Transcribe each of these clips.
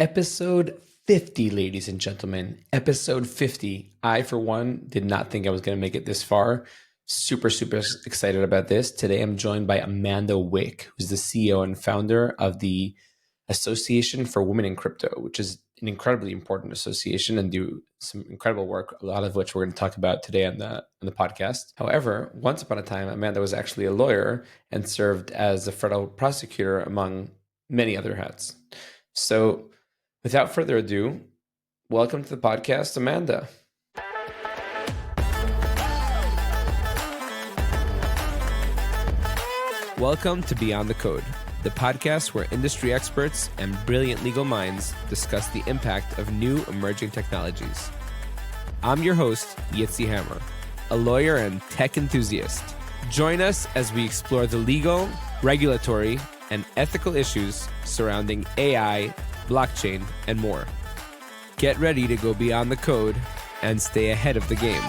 Episode 50, ladies and gentlemen. Episode 50. I, for one, did not think I was going to make it this far. Super excited about this. Today, I'm joined by Amanda Wick, who's the CEO and founder of the Association for Women in Crypto, which is an incredibly important association and do some incredible work, a lot of which we're going to talk about today on the podcast. However, once upon a time, Amanda was actually a lawyer and served as a federal prosecutor among many other hats. So without further ado, welcome to the podcast, Amanda. Welcome to Beyond the Code, the podcast where industry experts and brilliant legal minds discuss the impact of new emerging technologies. I'm your host, Yitzy Hammer, a lawyer and tech enthusiast. Join us as we explore the legal, regulatory, and ethical issues surrounding AI, blockchain, and more. Get ready to go beyond the code and stay ahead of the game.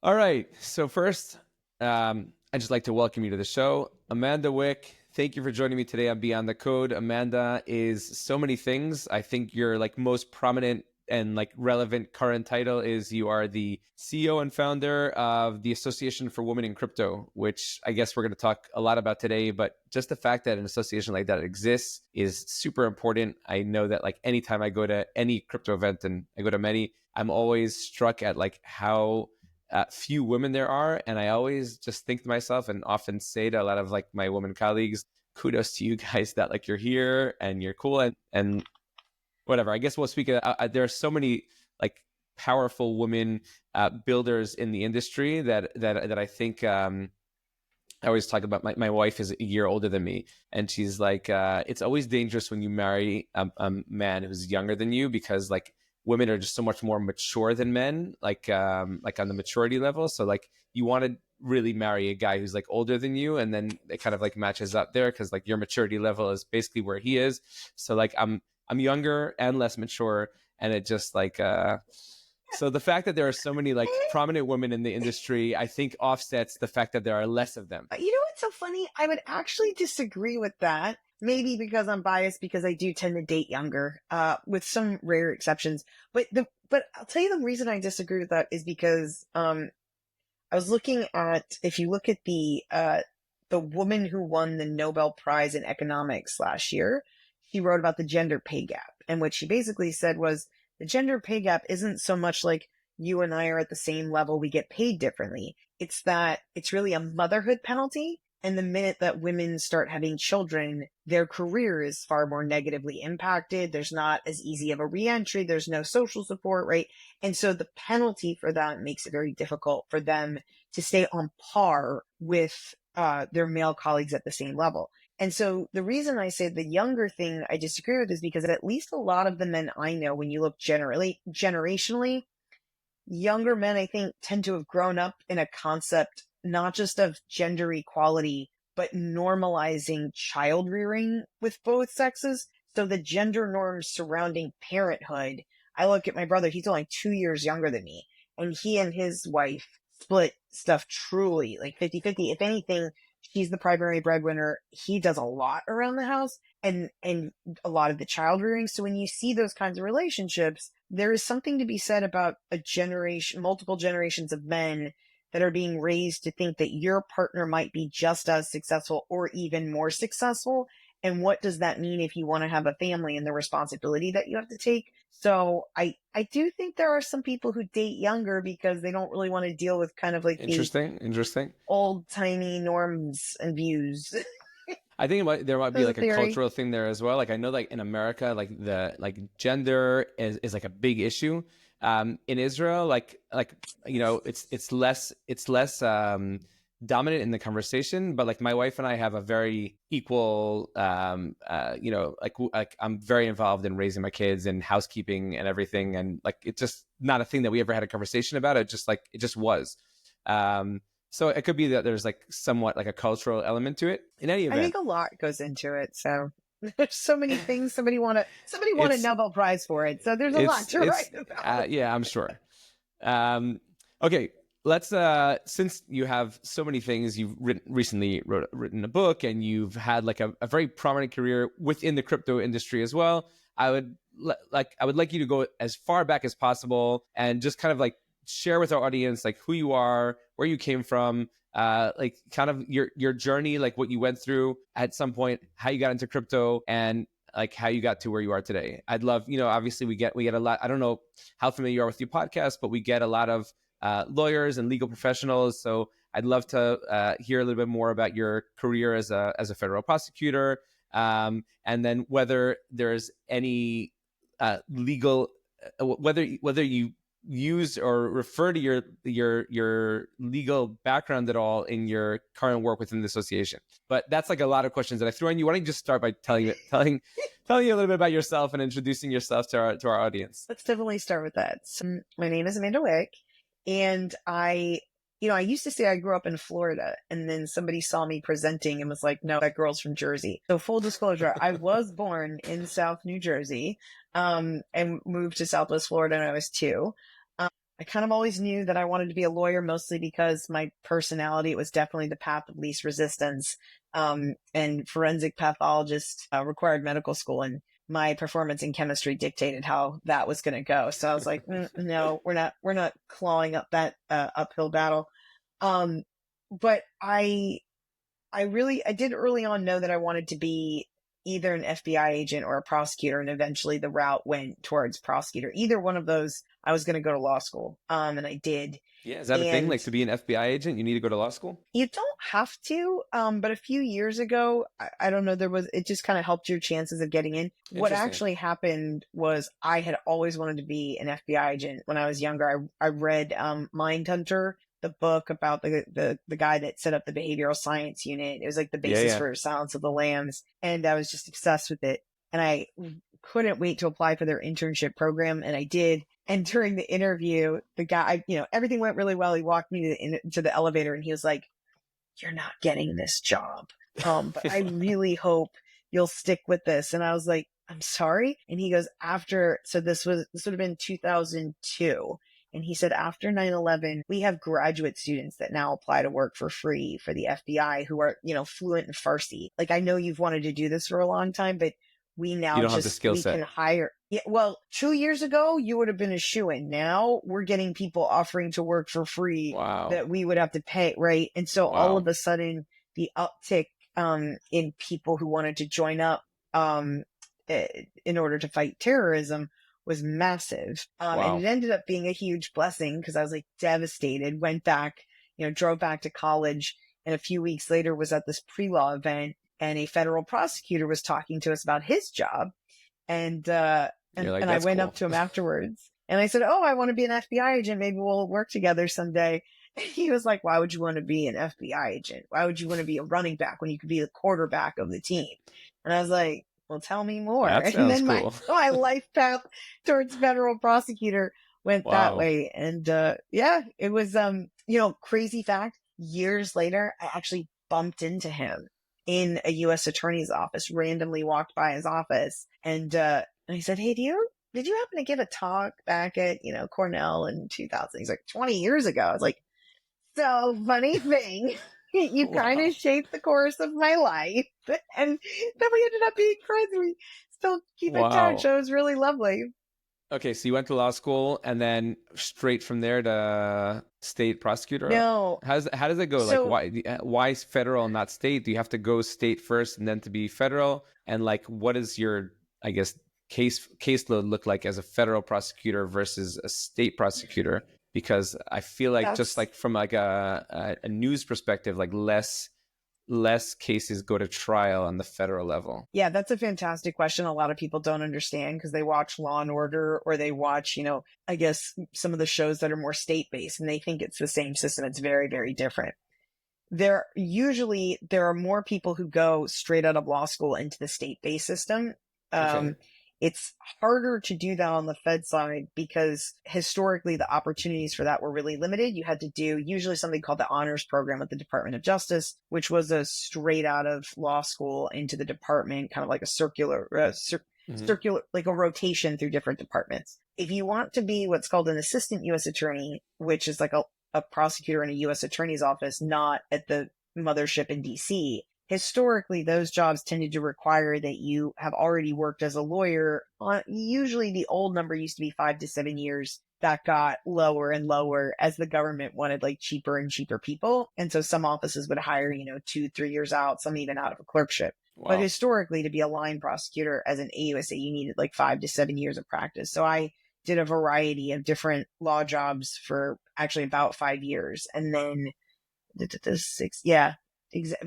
All right. So first, I'd just like to welcome you to the show. Amanda Wick, thank you for joining me today on Beyond the Code. Amanda is so many things. I think your most prominent and relevant current title is you are the CEO and founder of the Association for Women in Crypto, which I guess we're going to talk a lot about today. But just the fact that an association like that exists is super important. I know that anytime I go to any crypto event, and I go to many, I'm always struck at how few women there are. And I always just think to myself and often say to a lot of my women colleagues, kudos to you guys that you're here and you're cool and whatever. I guess we'll speak. There are so many powerful women builders in the industry that I think I always talk about. My wife is a year older than me, and she's it's always dangerous when you marry a man who's younger than you, because women are just so much more mature than men, on the maturity level. So you want to really marry a guy who's older than you, and then it kind of matches up there because your maturity level is basically where he is. So I'm younger and less mature, and it just so the fact that there are so many prominent women in the industry, I think offsets the fact that there are less of them. You know what's so funny? I would actually disagree with that. Maybe because I'm biased, because I do tend to date younger, with some rare exceptions. But I'll tell you the reason I disagree with that is because I was looking at, if you look at the woman who won the Nobel Prize in economics last year, she wrote about the gender pay gap. And what she basically said was the gender pay gap isn't so much you and I are at the same level, we get paid differently. It's that it's really a motherhood penalty. And the minute that women start having children, their career is far more negatively impacted. There's not as easy of a reentry. There's no social support, right? And so the penalty for that makes it very difficult for them to stay on par with their male colleagues at the same level. And so the reason I say the younger thing I disagree with is because at least a lot of the men I know, when you look generationally, younger men, I think, tend to have grown up in a concept not just of gender equality, but normalizing child rearing with both sexes. So the gender norms surrounding parenthood, I look at my brother, he's only 2 years younger than me, and he and his wife split stuff truly 50-50. If anything, she's the primary breadwinner. He does a lot around the house and a lot of the child rearing. So when you see those kinds of relationships, there is something to be said about multiple generations of men that are being raised to think that your partner might be just as successful or even more successful. And what does that mean if you want to have a family and the responsibility that you have to take? So I do think there are some people who date younger because they don't really want to deal with kind of interesting old timey norms and views. I think there might be a cultural thing there as well. I know in America, the gender is a big issue. In Israel, it's less dominant in the conversation, but my wife and I have a very equal, I'm very involved in raising my kids and housekeeping and everything. And it's just not a thing that we ever had a conversation about. It just was. So it could be that there's somewhat a cultural element to it. In any event, I think a lot goes into it. So there's so many things. Somebody won a Nobel Prize for it. So there's a lot to write about. Yeah, I'm sure. Okay. let's since you have so many things, you've recently written a book, and you've had like a very prominent career within the crypto industry as well. I would like you to go as far back as possible and just kind of like share with our audience like who you are, where you came from, like kind of your journey, like what you went through at some point, how you got into crypto, and like how you got to where you are today. I'd love, obviously we get a lot. I don't know how familiar you are with your podcast, but we get a lot of lawyers and legal professionals. So I'd love to hear a little bit more about your career as a federal prosecutor, and then whether there's any legal, whether you use or refer to your legal background at all in your current work within the association. But that's like a lot of questions that I threw in. You want to just start by telling you a little bit about yourself and introducing yourself to our audience? Let's definitely start with that. So, my name is Amanda Wick, and I used to say I grew up in Florida, and then somebody saw me presenting and was like, no, that girl's from Jersey. So full disclosure, I was born in South New Jersey, and moved to Southwest Florida when I was 2. I kind of always knew that I wanted to be a lawyer, mostly because my personality, it was definitely the path of least resistance. And forensic pathologist required medical school, and my performance in chemistry dictated how that was going to go. So I was like, no, we're not clawing up that uphill battle. But I did early on know that I wanted to be either an FBI agent or a prosecutor, and eventually the route went towards prosecutor. Either one of those, I was going to go to law school, and I did. Yeah, is that a thing? Like, to be an FBI agent, you need to go to law school? You don't have to, but a few years ago, I don't know, it just kind of helped your chances of getting in. What actually happened was I had always wanted to be an FBI agent when I was younger. I read Mindhunter, the book about the guy that set up the behavioral science unit. It was like the basis for Silence of the Lambs, and I was just obsessed with it. And I couldn't wait to apply for their internship program, and I did. And during the interview, the guy, everything went really well. He walked me to the elevator, and he was like, "You're not getting this job, but I really hope you'll stick with this." And I was like, "I'm sorry." And he goes, so this would have been 2002. And he said, after 9/11, we have graduate students that now apply to work for free for the FBI who are, fluent in Farsi. Like, I know you've wanted to do this for a long time, but we now you don't have the skill set. Can hire. Yeah, well, 2 years ago, you would have been a shoo-in. Now we're getting people offering to work for free that we would have to pay, right? And so all of a sudden, the uptick in people who wanted to join up in order to fight terrorism was massive. And it ended up being a huge blessing, because I was like devastated, went back, drove back to college, and a few weeks later was at this pre-law event, and a federal prosecutor was talking to us about his job. And I went up to him afterwards, and I said, "Oh, I want to be an FBI agent. Maybe we'll work together someday." And he was like, "Why would you want to be an FBI agent? Why would you want to be a running back when you could be the quarterback of the team?" And I was like, "Well, tell me more." That and then cool. my life path towards federal prosecutor went that way. And it was crazy fact. Years later, I actually bumped into him in a U.S. attorney's office, randomly walked by his office, and he said, "Hey, did you happen to give a talk back at, Cornell in 2000? He's like, 20 years ago. I was like, "So funny thing, you kind of shaped the course of my life." And then we ended up being friends. We still keep in touch. It was really lovely. Okay, so you went to law school, and then straight from there to state prosecutor? No. How does it go? So, like, why federal and not state? Do you have to go state first and then to be federal? And like, what is your, I guess, caseload look like as a federal prosecutor versus a state prosecutor? Because I feel like just like from like a news perspective, like less cases go to trial on the federal level. Yeah, that's a fantastic question. A lot of people don't understand because they watch Law and Order, or they watch, I guess some of the shows that are more state-based, and they think it's the same system. It's very, very different. There are more people who go straight out of law school into the state-based system. It's harder to do that on the Fed side because historically the opportunities for that were really limited. You had to do usually something called the honors program with the Department of Justice, which was a straight out of law school into the department, kind of like a circular, like a rotation through different departments. If you want to be what's called an assistant U.S. attorney, which is like a prosecutor in a U.S. attorney's office, not at the mothership in DC. Historically, those jobs tended to require that you have already worked as a lawyer. Usually the old number used to be 5 to 7 years. That got lower and lower as the government wanted like cheaper and cheaper people. And so some offices would hire, 2, 3 years out, some even out of a clerkship. But Wow. historically, to be a line prosecutor as an AUSA, you needed like 5 to 7 years of practice. So I did a variety of different law jobs for actually about 5 years. And then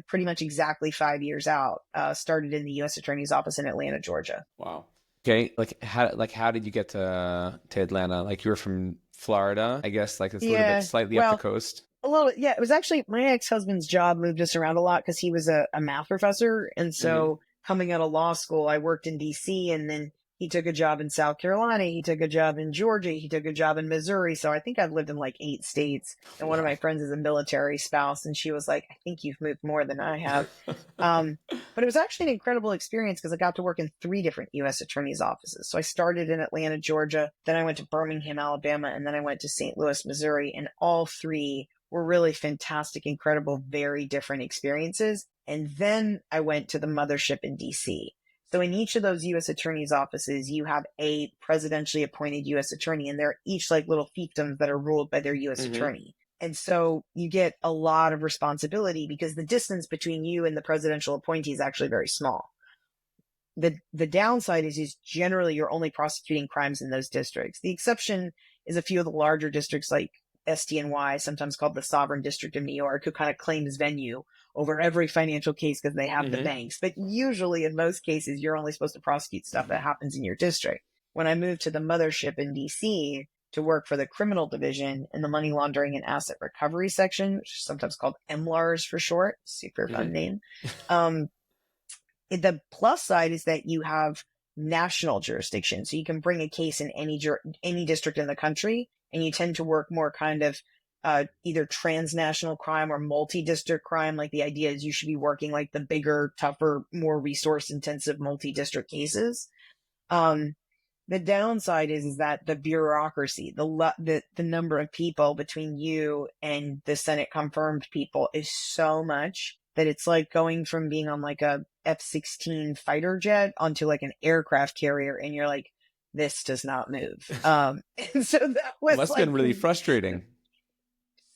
pretty much exactly 5 years out, started in the U.S. Attorney's Office in Atlanta, Georgia. Wow. Okay. How did you get to Atlanta? Like you were from Florida, I guess, like it's a little bit slightly up the coast. A little bit, yeah. It was actually my ex-husband's job moved us around a lot because he was a math professor. And so coming out of law school, I worked in DC, and then he took a job in South Carolina. He took a job in Georgia. He took a job in Missouri. So I think I've lived in like 8 states. And one of my friends is a military spouse. And she was like, I think you've moved more than I have. But it was actually an incredible experience because I got to work in 3 different U.S. attorney's offices. So I started in Atlanta, Georgia. Then I went to Birmingham, Alabama. And then I went to St. Louis, Missouri. And all 3 were really fantastic, incredible, very different experiences. And then I went to the mothership in DC. So in each of those U.S. attorney's offices, you have a presidentially appointed U.S. attorney, and they're each like little fiefdoms that are ruled by their U.S. attorney. And so you get a lot of responsibility because the distance between you and the presidential appointee is actually very small. The downside is generally you're only prosecuting crimes in those districts. The exception is a few of the larger districts like SDNY, sometimes called the Sovereign District of New York, who kind of claims venue over every financial case because they have the banks. But usually in most cases, you're only supposed to prosecute stuff that happens in your district. When I moved to the mothership in DC to work for the criminal division in the money laundering and asset recovery section, which is sometimes called MLARS for short, super fun name. The plus side is that you have national jurisdiction. So you can bring a case in any district in the country, and you tend to work more kind of either transnational crime or multi-district crime. Like the idea is you should be working like the bigger, tougher, more resource-intensive multi-district cases. The downside is that the bureaucracy, the number of people between you and the Senate confirmed people is so much that it's like going from being on like a F-16 fighter jet onto like an aircraft carrier, and you're like, this does not move. And so that was must have been really frustrating.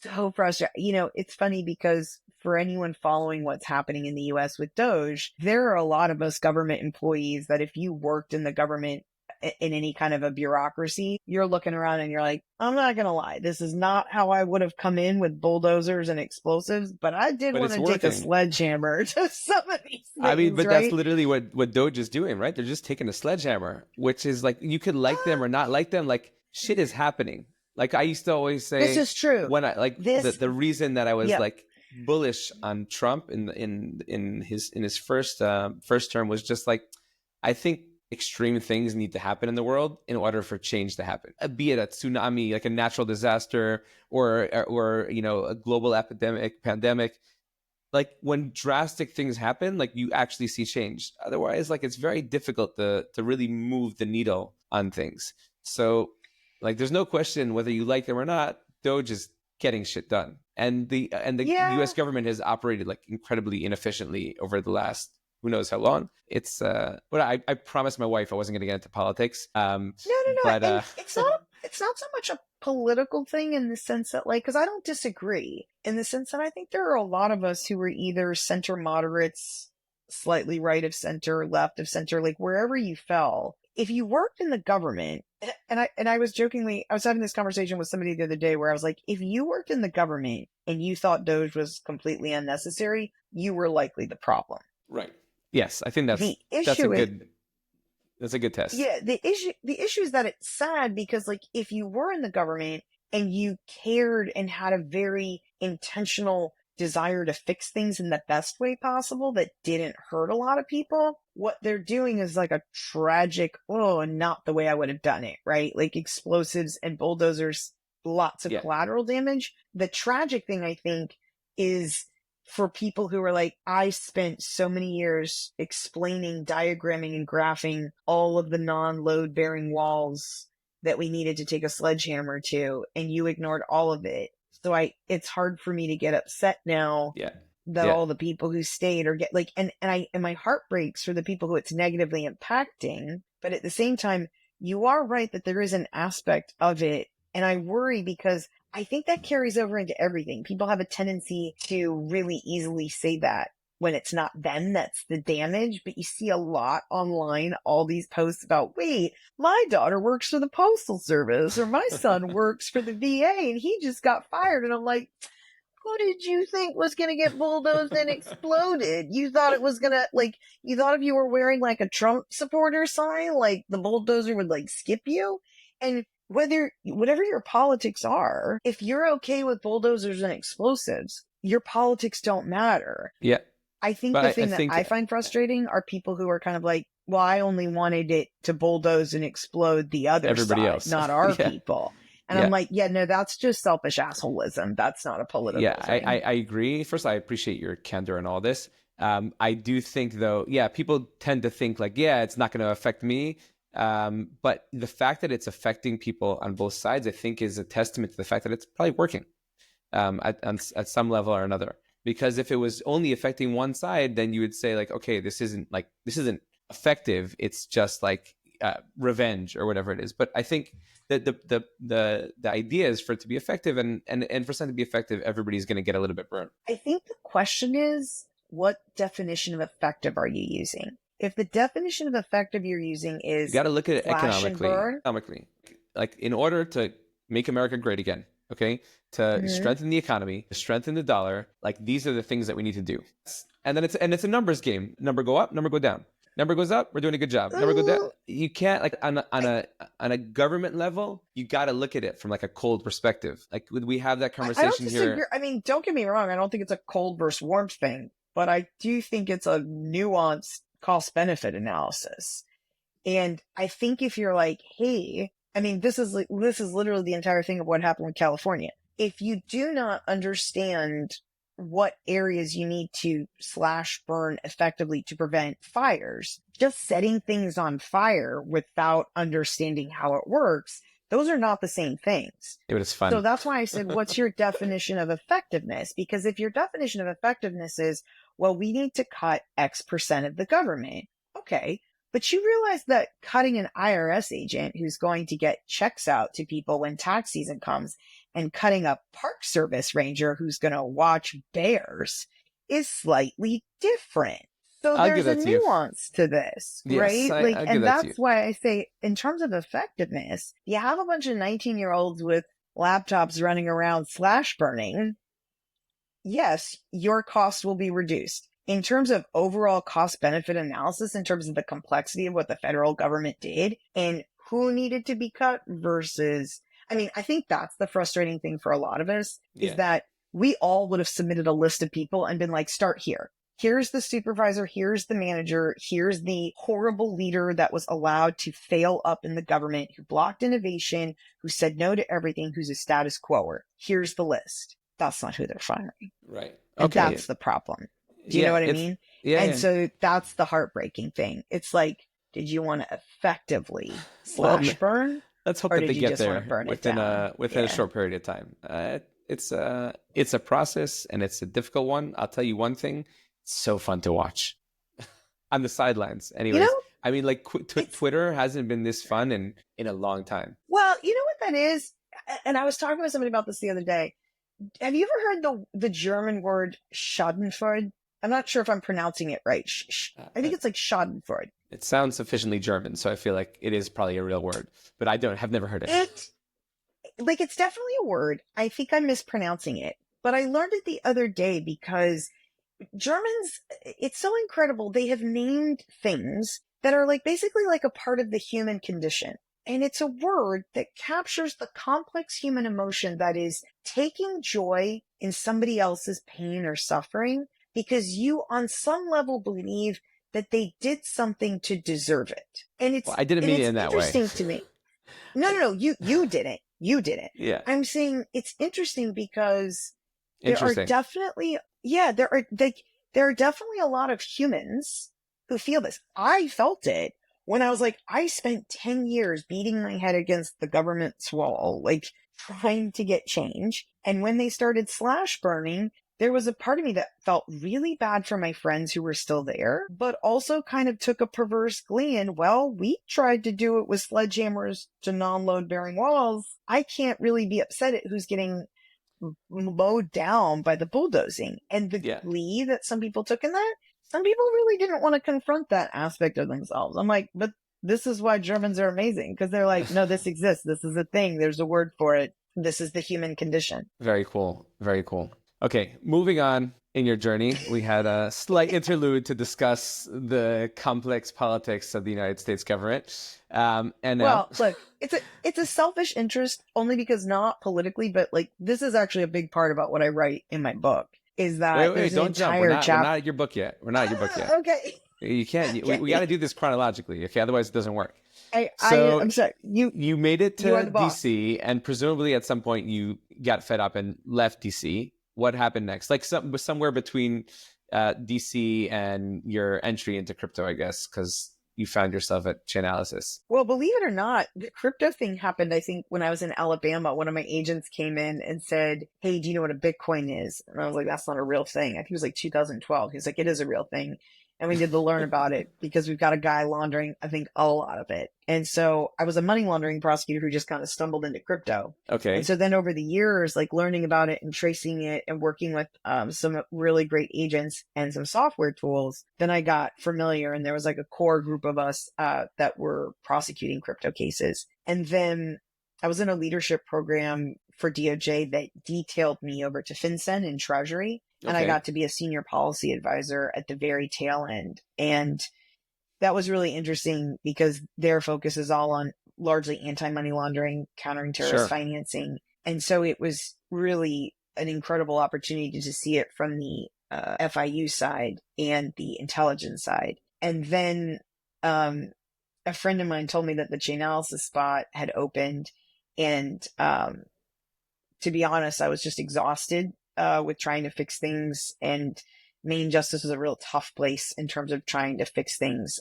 So frustrating. It's funny because for anyone following what's happening in the US with Doge, there are a lot of us government employees that if you worked in the government in any kind of a bureaucracy, you're looking around and you're like, I'm not going to lie. This is not how I would have come in with bulldozers and explosives, but I did want to take a sledgehammer to some of these things. I mean, but right? That's literally what Doge is doing, right? They're just taking a sledgehammer, which is like, you could like them or not like them. Like shit is happening. Like I used to always say, this is true. When I like the reason that I was like bullish on Trump in his first term was just like, I think extreme things need to happen in the world in order for change to happen. Be it a tsunami, like a natural disaster, or a global pandemic. Like when drastic things happen, like you actually see change. Otherwise, like it's very difficult to really move the needle on things. So like there's no question whether you like them or not, Doge is getting shit done. And the US government has operated like incredibly inefficiently over the last who knows how long. It's but I promised my wife I wasn't going to get into politics. No. But, it's not so much a political thing in the sense that because I don't disagree in the sense that I think there are a lot of us who are either center moderates, slightly right of center, left of center, like wherever you fell. If you worked in the government, and I was having this conversation with somebody the other day where I was like, if you worked in the government and you thought Doge was completely unnecessary, you were likely the problem. Right. Yes, I think that's a good test. Yeah, the issue is that it's sad because if you were in the government and you cared and had a very intentional desire to fix things in the best way possible that didn't hurt a lot of people, what they're doing is like a tragic, not the way I would have done it, right? Like explosives and bulldozers, lots of collateral damage. The tragic thing, I think, is for people who are like, I spent so many years explaining, diagramming, and graphing all of the non-load bearing walls that we needed to take a sledgehammer to, and you ignored all of it. So it's hard for me to get upset now Yeah. that Yeah. all the people who stayed are get like, and my heart breaks for the people who it's negatively impacting. But at the same time, you are right that there is an aspect of it. And I worry because I think that carries over into everything. People have a tendency to really easily say that when it's not them that's the damage. But you see a lot online, all these posts about, wait, my daughter works for the Postal Service or my son works for the VA and he just got fired. And I'm like, who did you think was going to get bulldozed and exploded? You thought it was going to, like, you thought if you were wearing like a Trump supporter sign, like the bulldozer would like skip you? And whatever your politics are, if you're okay with bulldozers and explosives, your politics don't matter. Yeah. I think But the thing that I find frustrating are people who are kind of like, well, I only wanted it to bulldoze and explode the other everybody side, else, not our yeah. people. And I'm like, yeah, no, that's just selfish assholism. That's not a political thing. I agree. First, I appreciate your candor and all this. I do think, though, people tend to think like, it's not going to affect me. But the fact that it's affecting people on both sides, I think, is a testament to the fact that it's probably working at some level or another. Because if it was only affecting one side, then you would say like, okay, this isn't effective. It's just like revenge or whatever it is. But I think that the idea is for it to be effective, and for something to be effective, everybody's going to get a little bit burnt. I think the question is, what definition of effective are you using? If the definition of effective you're using is, you got to look at it economically. Economically, like in order to make America great again, okay, to strengthen the economy, to strengthen the dollar, like these are the things that we need to do. And then it's a numbers game. Number go up, number go down. Number goes up, we're doing a good job. Number go down. You can't, like, on a government level, you got to look at it from like a cold perspective. Like, would we have that conversation I don't disagree. here? I mean, don't get me wrong. I don't think it's a cold versus warmth thing, but I do think it's a nuanced cost benefit analysis. And I think if you're like, hey, I mean, this is literally the entire thing of what happened with California. If you do not understand what areas you need to slash burn effectively to prevent fires, just setting things on fire without understanding how it works, those are not the same things. It was fun. So that's why I said, what's your definition of effectiveness? Because if your definition of effectiveness is, well, we need to cut X percent of the government. Okay. But you realize that cutting an IRS agent who's going to get checks out to people when tax season comes and cutting a park service ranger who's going to watch bears is slightly different. So there's a nuance to this, right? And that's why I say, in terms of effectiveness, you have a bunch of 19-year-olds with laptops running around slash burning. Yes, your cost will be reduced. In terms of overall cost benefit analysis, in terms of the complexity of what the federal government did and who needed to be cut versus, I mean, I think that's the frustrating thing for a lot of us is that we all would have submitted a list of people and been like, start here. Here's the supervisor. Here's the manager. Here's the horrible leader that was allowed to fail up in the government, who blocked innovation, who said no to everything, who's a status quoer. Here's the list. That's not who they're firing. Right. And that's the problem. Do you know what I mean? So that's the heartbreaking thing. It's like, did you want to effectively slash burn? Let's hope that they get there within a short period of time. It's a process and it's a difficult one. I'll tell you one thing. It's so fun to watch on the sidelines. Anyways, I mean, like Twitter hasn't been this fun in a long time. Well, you know what that is? And I was talking with somebody about this the other day. Have you ever heard the German word Schadenfreude? I'm not sure if I'm pronouncing it right. I think it's like Schadenfreude. It sounds sufficiently German, so I feel like it is probably a real word, but have never heard it. It's definitely a word. I think I'm mispronouncing it, but I learned it the other day because Germans, it's so incredible. They have named things that are like basically like a part of the human condition. And it's a word that captures the complex human emotion that is taking joy in somebody else's pain or suffering because you on some level believe that they did something to deserve it. And I didn't mean it in that way. It's interesting to me. No, you didn't. You didn't. Yeah. I'm saying it's interesting because there are definitely, there are definitely a lot of humans who feel this. I felt it when I was like, I spent 10 years beating my head against the government's wall, like trying to get change. And when they started slash burning, there was a part of me that felt really bad for my friends who were still there, but also kind of took a perverse glee in, well, we tried to do it with sledgehammers to non-load bearing walls. I can't really be upset at who's getting mowed down by the bulldozing. And the Yeah. glee that some people took in that, some people really didn't want to confront that aspect of themselves. I'm like, but this is why Germans are amazing, because they're like, no, this exists. This is a thing. There's a word for it. This is the human condition. Very cool. Very cool. Okay, moving on in your journey, we had a slight interlude to discuss the complex politics of the United States government. And now, Well, look, it's a selfish interest only because not politically, but like this is actually a big part about what I write in my book is that wait, there's an don't jump. entire We're chapter. not at your book yet. We're not at your book yet. Okay. You can't. Okay. We got to do this chronologically, okay? Otherwise, it doesn't work. I'm sorry. You made it You are to the boss. DC, and presumably at some point you got fed up and left DC. What happened next? Like somewhere between DC and your entry into crypto, I guess, because you found yourself at Chainalysis. Well, believe it or not, the crypto thing happened, I think, when I was in Alabama. One of my agents came in and said, hey, do you know what a Bitcoin is? And I was like, that's not a real thing. I think it was like 2012. He's like, it is a real thing. And we did the learn about it because we've got a guy laundering, I think, a lot of it. And so I was a money laundering prosecutor who just kind of stumbled into crypto. Okay. And so then over the years, like learning about it and tracing it and working with some really great agents and some software tools, then I got familiar and there was like a core group of us that were prosecuting crypto cases. And then I was in a leadership program for DOJ that detailed me over to FinCEN and Treasury. And I got to be a senior policy advisor at the very tail end. And that was really interesting because their focus is all on largely anti-money laundering, countering terrorist financing. And so it was really an incredible opportunity to see it from the FIU side and the intelligence side. And then a friend of mine told me that the Chainalysis spot had opened. And to be honest, I was just exhausted with trying to fix things, and Main Justice was a real tough place in terms of trying to fix things.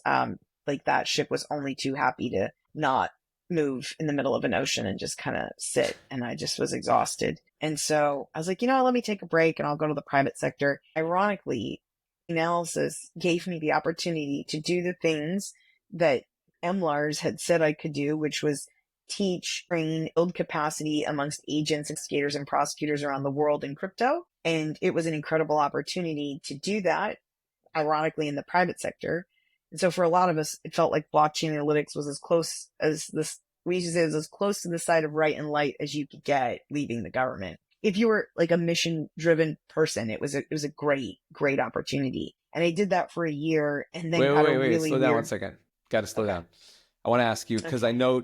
Like that ship was only too happy to not move in the middle of an ocean and just kind of sit. And I just was exhausted. And so I was like, let me take a break and I'll go to the private sector. Ironically, analysis gave me the opportunity to do the things that MLARS had said I could do, which was teach, train, build capacity amongst agents, investigators, and prosecutors around the world in crypto. And it was an incredible opportunity to do that, ironically, in the private sector. And so for a lot of us, it felt like blockchain analytics was as close as this, we used to say it was as close to the side of right and light as you could get leaving the government. If you were like a mission driven person, it was a great opportunity. And I did that for a year and then wait, slow down 1 second. Got to slow down. I want to ask you, because I know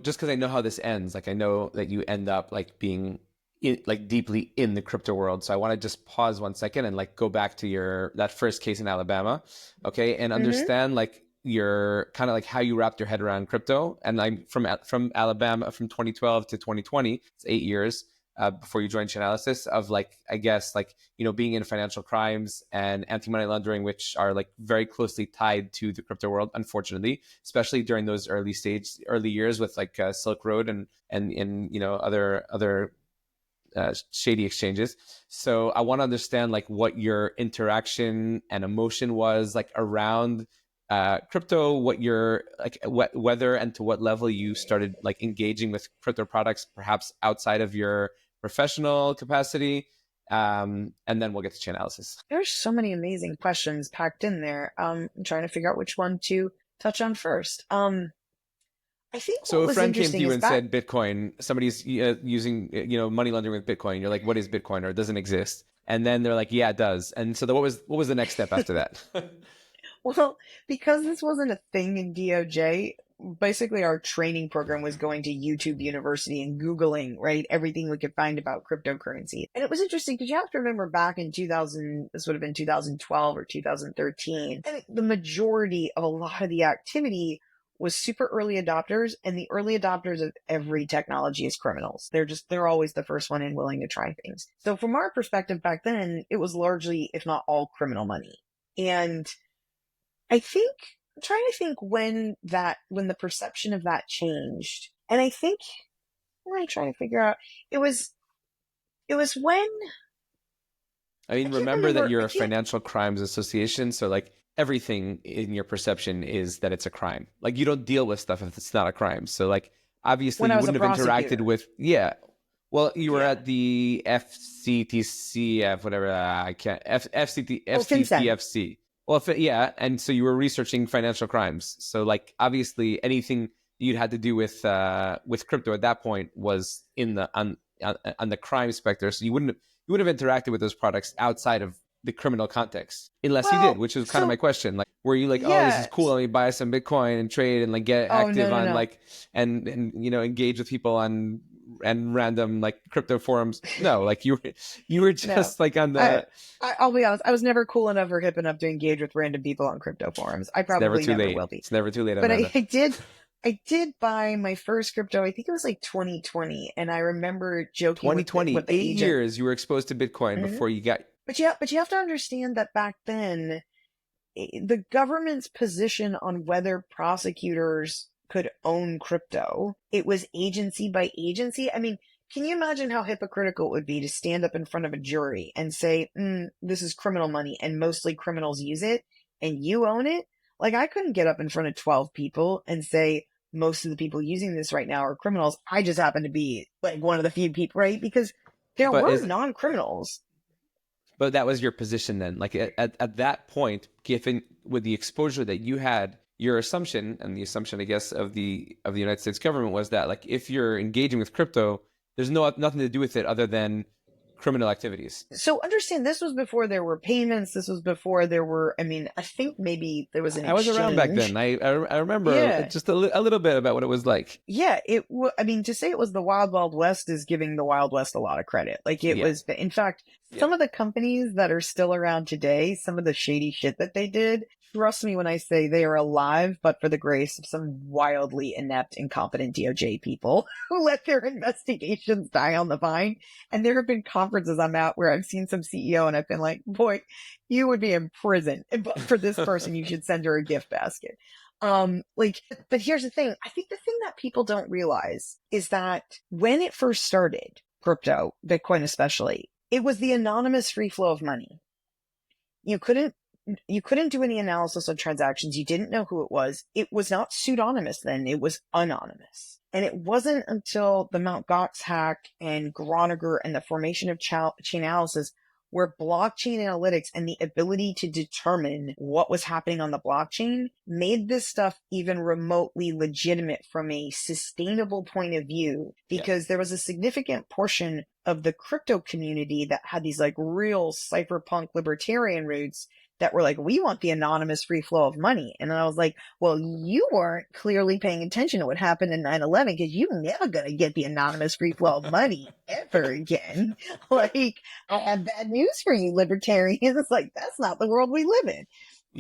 how this ends, like I know that you end up like being deeply in the crypto world. So I want to just pause 1 second and like go back to that first case in Alabama. Okay. And understand like your kind of like how you wrapped your head around crypto. And I'm from Alabama, from 2012 to 2020, it's 8 years before you joined Chainalysis, of like, I guess like, being in financial crimes and anti-money laundering, which are like very closely tied to the crypto world, unfortunately, especially during those early years with like Silk Road and other shady exchanges. So I want to understand like what your interaction and emotion was like around crypto, what your like whether and to what level you started like engaging with crypto products, perhaps outside of your professional capacity, and then we'll get to Chainalysis. There's so many amazing questions packed in there. I'm trying to figure out which one to touch on first. I think so. what A was friend came to you and that said Bitcoin. Somebody's using money laundering with Bitcoin. You're like, what is Bitcoin? Or it doesn't exist. And then they're like, yeah, it does. And so what was the next step after that? Well, because this wasn't a thing in DOJ, basically our training program was going to YouTube University and Googling, right, everything we could find about cryptocurrency. And it was interesting because you have to remember back in 2000, this would have been 2012 or 2013, and the majority of a lot of the activity was super early adopters, and the early adopters of every technology is criminals. They're always the first one in, willing to try things. So from our perspective back then, it was largely, if not all, criminal money. And I'm trying to think when the perception of that changed. And I think, I'm trying to figure out, it was It was when I mean, I can't remember that remember. you're I a can't. financial crimes association, so like everything in your perception is that it's a crime. Like you don't deal with stuff if it's not a crime. So like obviously When I you was a wouldn't have interacted prosecutor. with yeah. Well, you were Yeah. at the FCTCF, whatever I can't FCT Oh, FinCEN. FCTFC. Well, if yeah, and so you were researching financial crimes. So like obviously anything you'd had to do with crypto at that point was in the on the crime specter. So you would have interacted with those products outside of the criminal context, unless you did, Well, which is kind of my so question. Like, were you like, oh, this is yeah. cool, let me buy some Bitcoin and trade and like get Oh, active no, no, on no. like and you know engage with people on and random like crypto forums? No, like you were No. just like on I, the. I'll be honest. I was never cool enough or hip enough to engage with random people on crypto forums. I It's never probably too never late. will be. It's never too late, But Amanda. I did buy my first crypto. I think it was like 2020, and I remember joking with 2020, with the eight agent. years you were exposed to Bitcoin Mhm. before you got. But you have to understand that back then, the government's position on whether prosecutors could own crypto, it was agency by agency. I mean, can you imagine how hypocritical it would be to stand up in front of a jury and say, this is criminal money and mostly criminals use it and you own it? Like, I couldn't get up in front of 12 people and say, most of the people using this right now are criminals. I just happen to be like one of the few people, right? Because there But were is non criminals. but that was your position then. Like at that point, given with the exposure that you had, your assumption and the assumption, I guess, of the United States government was that like if you're engaging with crypto, there's nothing to do with it other than criminal activities. So understand, this was before there were payments. This was before there were, I mean, I think maybe there was an I was around back then. exchange. I remember Yeah. just a little bit about what it was like. Yeah. I mean, to say it was the Wild Wild West is giving the Wild West a lot of credit. Like it Yeah, was, in fact, yeah. some of the companies that are still around today, some of the shady shit that they did, trust me when I say they are alive, but for the grace of some wildly inept, incompetent DOJ people who let their investigations die on the vine. And there have been conferences I'm at where I've seen some CEO and I've been like, boy, you would be in prison. But for this person, you should send her a gift basket. Like, but here's the thing. I think the thing that people don't realize is that when it first started, crypto, Bitcoin especially, it was the anonymous free flow of money. You couldn't you couldn't do any analysis on transactions. You didn't know who it was. It was not pseudonymous then. It was anonymous. And it wasn't until the Mt. Gox hack and Groninger and the formation of Chainalysis where blockchain analytics and the ability to determine what was happening on the blockchain made this stuff even remotely legitimate from a sustainable point of view, Yeah. because there was a significant portion of the crypto community that had these like real cypherpunk libertarian roots that were like, we want the anonymous free flow of money. And then I was like, well, you weren't clearly paying attention to what happened in 9/11 because you're never going to get the anonymous free flow of money ever again. Like, I have bad news for you, libertarians. It's like, that's not the world we live in.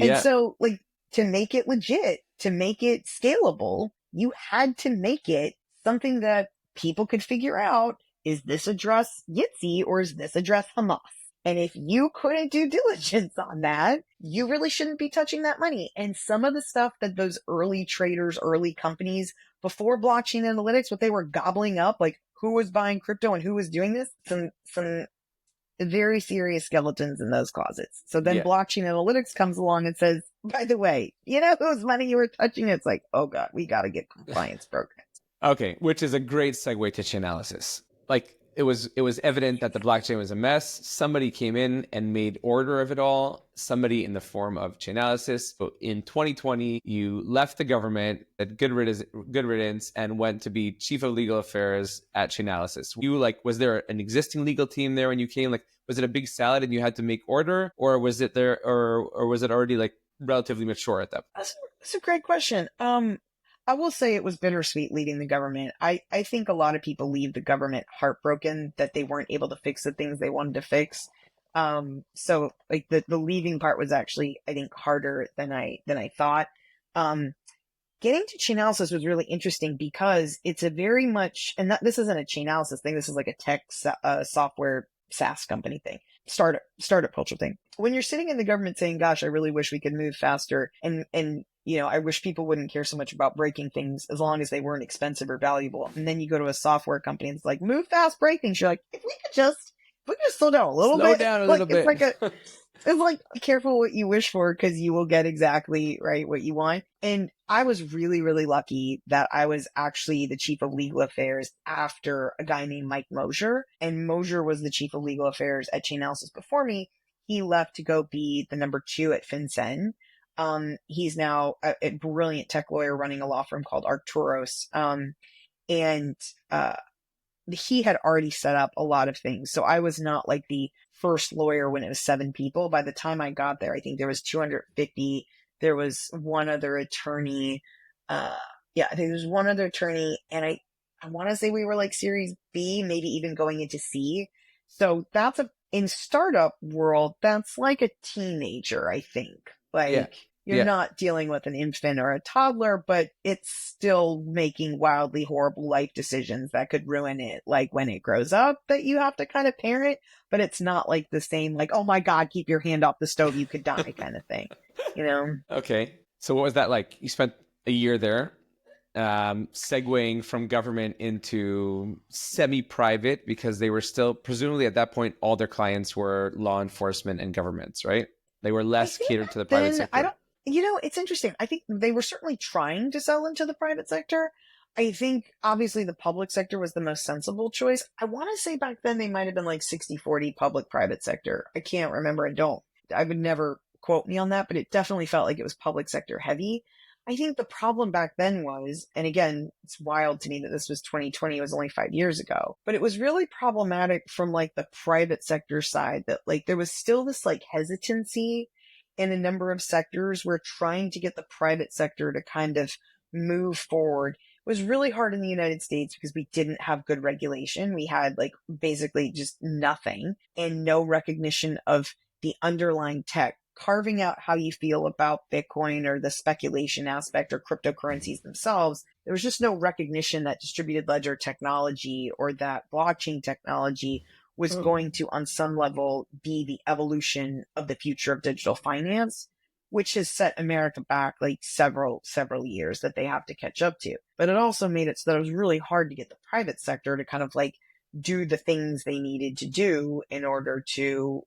And Yeah. so, like, to make it legit, to make it scalable, you had to make it something that people could figure out. Is this address Yitzy or is this address Hamas? And if you couldn't do diligence on that, you really shouldn't be touching that money. And some of the stuff that those early traders, early companies before blockchain analytics, what they were gobbling up, like who was buying crypto and who was doing this, some very serious skeletons in those closets. So then Yeah. blockchain analytics comes along and says, by the way, you know whose money you were touching? It's like, oh God, we got to get compliance programs. Okay, which is a great segue to Chainalysis. Like it was evident that the blockchain was a mess. Somebody came in and made order of it all. Somebody in the form of Chainalysis. But in 2020, you left the government at good riddance and went to be chief of legal affairs at Chainalysis. You like, was there an existing legal team there when you came? Like, was it a big salad and you had to make order, or was it there, or was it already like relatively mature at that point? That's a great question. I will say it was bittersweet leaving the government. I think a lot of people leave the government heartbroken that they weren't able to fix the things they wanted to fix. So like the leaving part was actually, I think, harder than I thought. Getting to Chainalysis was really interesting because it's a very much, and this isn't a Chainalysis thing. This is like a tech software SaaS company thing, startup culture thing. When you're sitting in the government saying, gosh, I really wish we could move faster. And, you know, I wish people wouldn't care so much about breaking things as long as they weren't expensive or valuable. And then you go to a software company and it's like, move fast, break things. You're like, if we could just we just slow down a little Slow bit. down a little bit. It's like, be careful what you wish for because you will get exactly right what you want. And I was really, really lucky that I was actually the chief of legal affairs after a guy named Mike Mosier. And Mosier was the chief of legal affairs at Chainalysis before me. He left to go be the number 2 at FinCEN. He's now a brilliant tech lawyer running a law firm called Arcturos. And he had already set up a lot of things. So I was not like the first lawyer when it was 7 people. By the time I got there, I think there was 250. There was one other attorney. Yeah, I think there was one other attorney. And I want to say we were like Series B, maybe even going into C. So that's in startup world, that's like a teenager, I think. Like, Yeah. you're not dealing with an infant or a toddler, but it's still making wildly horrible life decisions that could ruin it. Like when it grows up that you have to kind of parent, but it's not like the same, like, oh my God, keep your hand off the stove, you could die kind of thing, you know? Okay. So what was that like? You spent a year there, segueing from government into semi-private because they were still, presumably at that point, all their clients were law enforcement and governments, right? They were less catered to the private sector. It's interesting. I think they were certainly trying to sell into the private sector. I think obviously the public sector was the most sensible choice. I want to say back then they might have been like 60-40 public private sector. I can't remember. I would never quote me on that, but it definitely felt like it was public sector heavy. I think the problem back then was, and again, it's wild to me that this was 2020, it was only 5 years ago, but it was really problematic from like the private sector side that like there was still this like hesitancy in a number of sectors where trying to get the private sector to kind of move forward was really hard in the United States because we didn't have good regulation. We had like basically just nothing and no recognition of the underlying tech, carving out how you feel about Bitcoin or the speculation aspect or cryptocurrencies themselves. There was just no recognition that distributed ledger technology or that blockchain technology was going to, on some level, be the evolution of the future of digital finance, which has set America back like several years that they have to catch up to. But it also made it so that it was really hard to get the private sector to kind of like do the things they needed to do in order to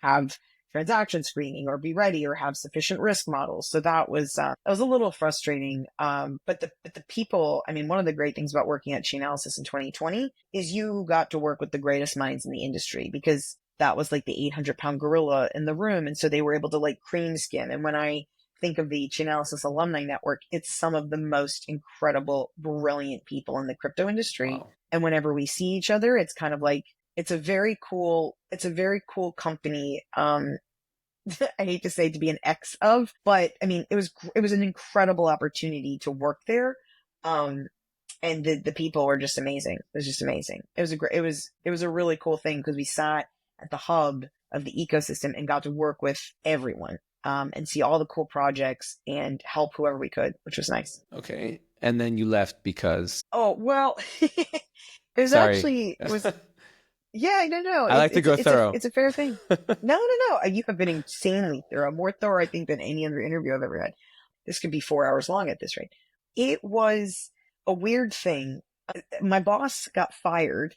have transaction screening or be ready or have sufficient risk models. So that was a little frustrating. But the people, I mean, one of the great things about working at Chainalysis in 2020 is you got to work with the greatest minds in the industry because that was like the 800-pound gorilla in the room. And so they were able to like cream skim. And when I think of the Chainalysis alumni network, it's some of the most incredible, brilliant people in the crypto industry. Wow. And whenever we see each other, it's kind of like, it's a very cool company. I hate to say to be an ex of, but I mean, it was an incredible opportunity to work there. And the people were just amazing. It was just amazing. It was a really cool thing because we sat at the hub of the ecosystem and got to work with everyone, and see all the cool projects and help whoever we could, which was nice. Okay. And then you left because... Oh, well, it was Sorry. actually, it was, yeah, I don't know. I like to go thorough. It's a fair thing. No. You have been insanely thorough. More thorough, I think, than any other interview I've ever had. This could be 4 hours long at this rate. It was a weird thing. My boss got fired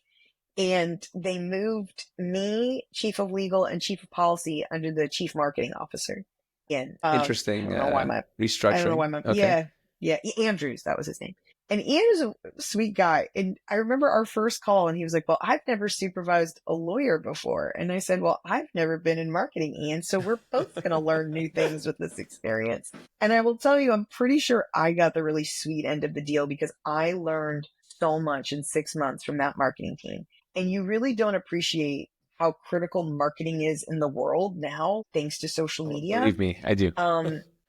and they moved me, chief of legal and chief of policy, under the chief marketing officer. Again, Interesting. I don't know why restructuring. I don't know why okay. Yeah. Andrews, that was his name. And Ian is a sweet guy. And I remember our first call and he was like, well, I've never supervised a lawyer before. And I said, well, I've never been in marketing, Ian. So we're both going to learn new things with this experience. And I will tell you, I'm pretty sure I got the really sweet end of the deal because I learned so much in 6 months from that marketing team. And you really don't appreciate how critical marketing is in the world now, thanks to social media. Believe me, I do.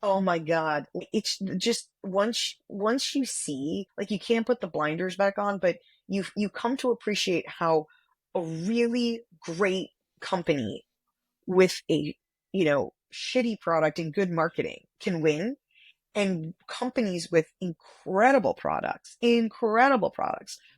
Oh my God. It's just once you see, like, you can't put the blinders back on, but you come to appreciate how a really great company with a, shitty product and good marketing can win, and companies with incredible products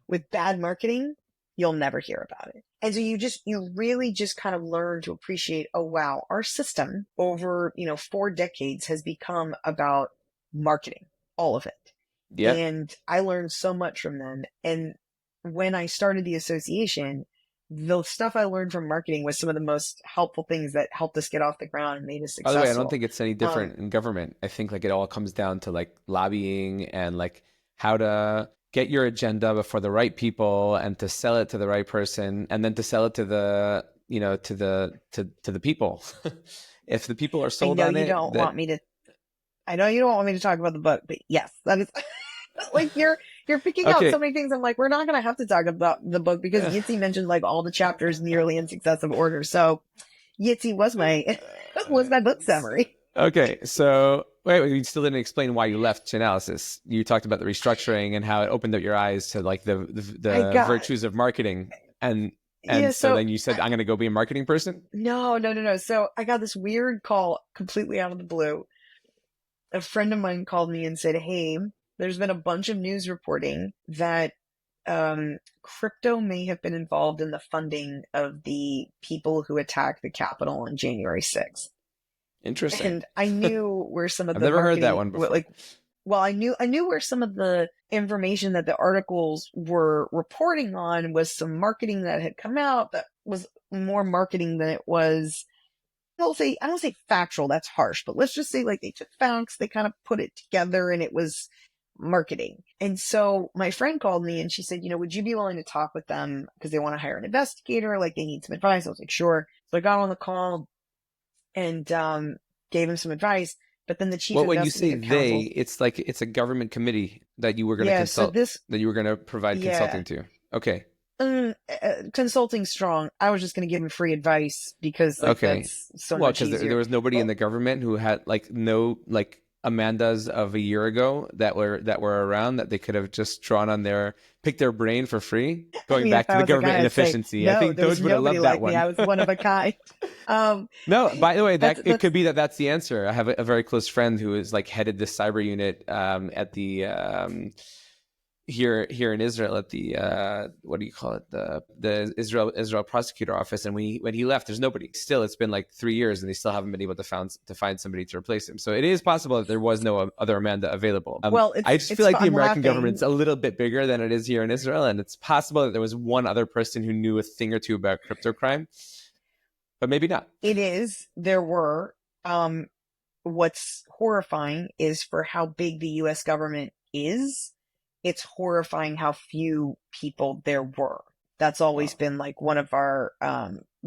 with bad marketing, you'll never hear about it. And so you really just kind of learn to appreciate, oh wow, our system over, 4 decades has become about marketing, all of it. Yeah. And I learned so much from them. And when I started the association, the stuff I learned from marketing was some of the most helpful things that helped us get off the ground and made us By the way, I don't successful. think it's any different in government. I think like it all comes down to like lobbying and like how to get your agenda before the right people and to sell it to the right person and then to sell it to the, you know, to the people. If the people are I sold know on you it, don't that want me to. I know you don't want me to talk about the book, but yes, that is like you're picking out okay. so many things. I'm like, we're not gonna have to talk about the book because Yitzy mentioned like all the chapters nearly in successive order. So Yitzy was my was my book summary. Okay, so wait, you still didn't explain why you left Chainalysis. You talked about the restructuring and how it opened up your eyes to like I the got virtues of marketing, and yeah. so So then you said, I'm going to go be a marketing person. no. So I got this weird call completely out of the blue. A friend of mine called me and said, "Hey, there's been a bunch of news reporting that crypto may have been involved in the funding of the people who attacked the Capitol on January 6th." Interesting. And I knew where some of I've the never heard that marketing, one before. like, well, I knew where some of the information that the articles were reporting on was some marketing that had come out that was more marketing than it was. I don't say factual, that's harsh, but let's just say like they took facts, they kind of put it together and it was marketing. And so my friend called me and she said, would you be willing to talk with them because they want to hire an investigator? Like they need some advice. I was like, sure. So I got on the call and gave him some advice. But then the chief Well, when you say investigative they, counsel, it's like it's a government committee that you were going to yeah, so consult, this, that you were going to provide yeah, consulting to. Okay. consulting strong. I was just going to give him free advice because like Okay. that's so Well, much because there easier. was nobody in Well, the government who had like no like Amandas of a year ago that were around that they could have just drawn on their pick their brain for free. I Going mean, if back to I the was a guy, government I'd say, inefficiency, I no, think there was Doge would have nobody loved that like me. one. I was one of a kind. Um, No, by the way, it that's could be that's the answer. I have a very close friend who is like headed this cyber unit at the here in Israel at the what do you call it, the Israel prosecutor office, and when he left, there's nobody. Still, it's been like 3 years, and they still haven't been able to find somebody to replace him. So it is possible that there was no other Amanda available. well, I just feel like the I'm American laughing. government's a little bit bigger than it is here in Israel, and it's possible that there was one other person who knew a thing or two about crypto crime, but maybe not. It is, there were, what's horrifying is for how big the US government is, it's horrifying how few people there were. That's always Wow. been like one of our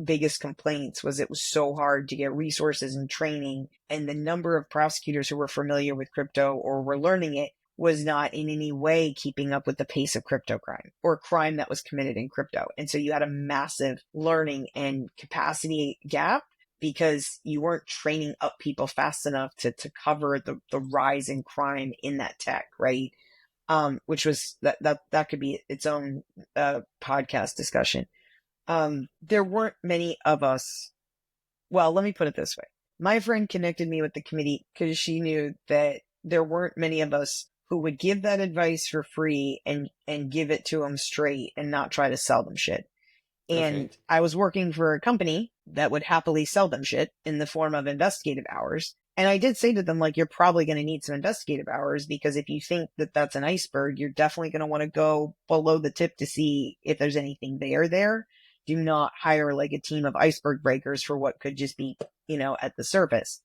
biggest complaints was it was so hard to get resources and training, and the number of prosecutors who were familiar with crypto or were learning it was not in any way keeping up with the pace of crypto crime or crime that was committed in crypto. And so you had a massive learning and capacity gap because you weren't training up people fast enough to cover the rise in crime in that tech, right? Which was that could be its own podcast discussion. There weren't many of us. Well, let me put it this way. My friend connected me with the committee because she knew that there weren't many of us who would give that advice for free and give it to them straight and not try to sell them shit. Okay. And I was working for a company that would happily sell them shit in the form of investigative hours. And I did say to them, like, you're probably going to need some investigative hours because if you think that that's an iceberg, you're definitely going to want to go below the tip to see if there's anything there. Do not hire like a team of iceberg breakers for what could just be, at the surface.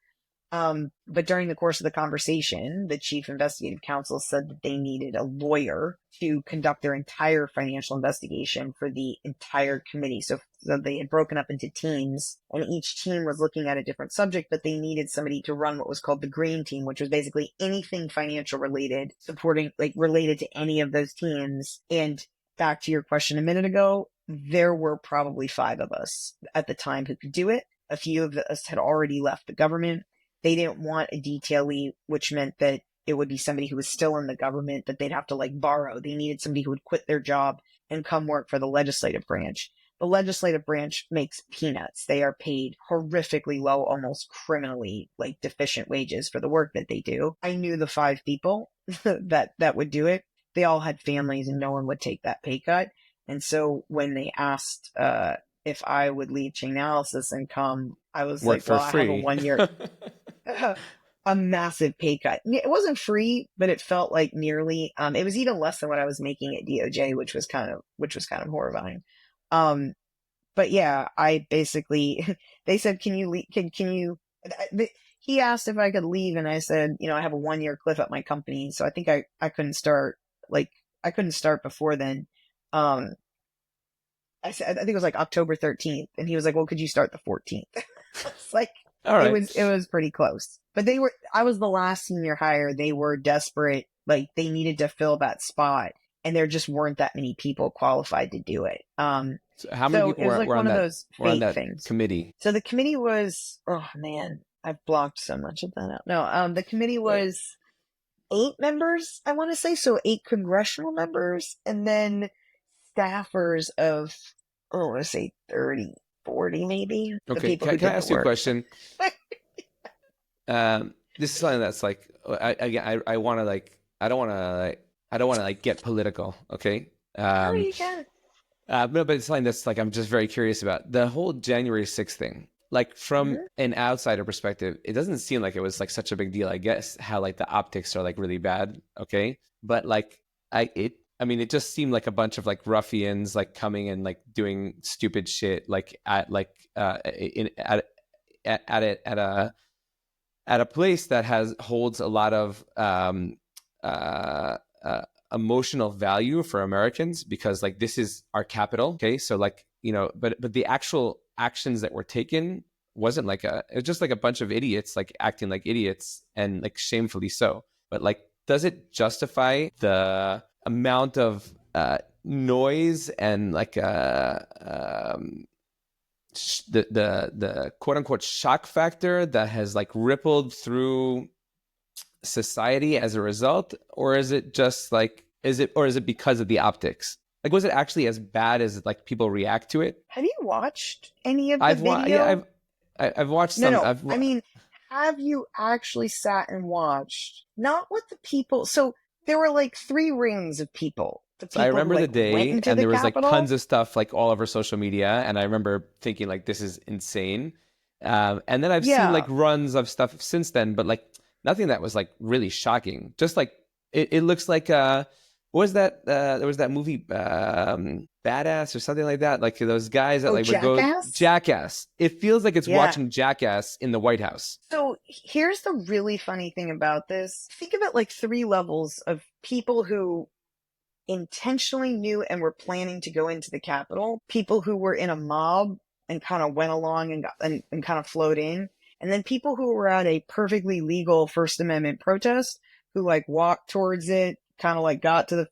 But during the course of the conversation, the chief investigative counsel said that they needed a lawyer to conduct their entire financial investigation for the entire committee. So they had broken up into teams and each team was looking at a different subject, but they needed somebody to run what was called the green team, which was basically anything financial related, supporting, like related to any of those teams. And back to your question a minute ago, there were probably 5 of us at the time who could do it. A few of us had already left the government. They didn't want a detailee, which meant that it would be somebody who was still in the government that they'd have to like borrow. They needed somebody who would quit their job and come work for the legislative branch. The legislative branch makes peanuts. They are paid horrifically low, almost criminally like deficient wages for the work that they do. I knew the 5 people that would do it. They all had families and no one would take that pay cut. And so when they asked if I would leave Chainalysis and come, I was Work like, for well, I have a free. 1 year, a massive pay cut. It wasn't free, but it felt like nearly, it was even less than what I was making at DOJ, which was kind of horrifying. Um, But yeah, I basically, they said, can you leave? Can you, he asked if I could leave. And I said, I have a 1-year cliff at my company. So I think I couldn't start, I couldn't start before then. I said, I think it was like October 13th. And he was like, well, could you start the 14th? It's like, All right. it was pretty close, but I was the last senior hire. They were desperate. Like they needed to fill that spot and there just weren't that many people qualified to do it. So how many people it was like were one on of that, those were on fate that things. committee? So the committee was, oh man, I've blocked so much of that out. No, the committee was 8 members, I want to say. So 8 congressional members and then staffers of, I want to say 30, 40 maybe. Okay. Can I ask you a question? This is something that's like, I want to like, I don't want to like get political. Okay. Oh, you can. No, but it's something that's like, I'm just very curious about the whole January 6th thing. Like from an outsider perspective, it doesn't seem like it was like such a big deal. I guess how like the optics are like really bad. Okay. But like, it just seemed like a bunch of like ruffians like coming and like doing stupid shit like at a place that holds a lot of emotional value for Americans because like this is our capital. Okay, so like but the actual actions that were taken wasn't like it was just like a bunch of idiots like acting like idiots and like shamefully so. But like, does it justify the amount of noise and like the quote unquote shock factor that has like rippled through society as a result? Or is it just like, is it because of the optics? Like, was it actually as bad as like people react to it? Have you watched any of the video? I've watched some. No. I mean, have you actually sat and watched? Not with the people. So there were like 3 rings of people. So I remember the day, and there was like tons of stuff like all over social media, and I remember thinking like, this is insane. And then I've seen like runs of stuff since then, but like nothing that was like really shocking. Just like it looks like what was that? There was that movie Badass or something like that. Like those guys that like would Jackass? go Jackass. It feels like it's watching Jackass in the White House. So here's the really funny thing about this. Think of it like 3 levels of people who intentionally knew and were planning to go into the Capitol, people who were in a mob and kind of went along and kind of flowed in, and then people who were at a perfectly legal First Amendment protest who like walked towards it, kind of like got to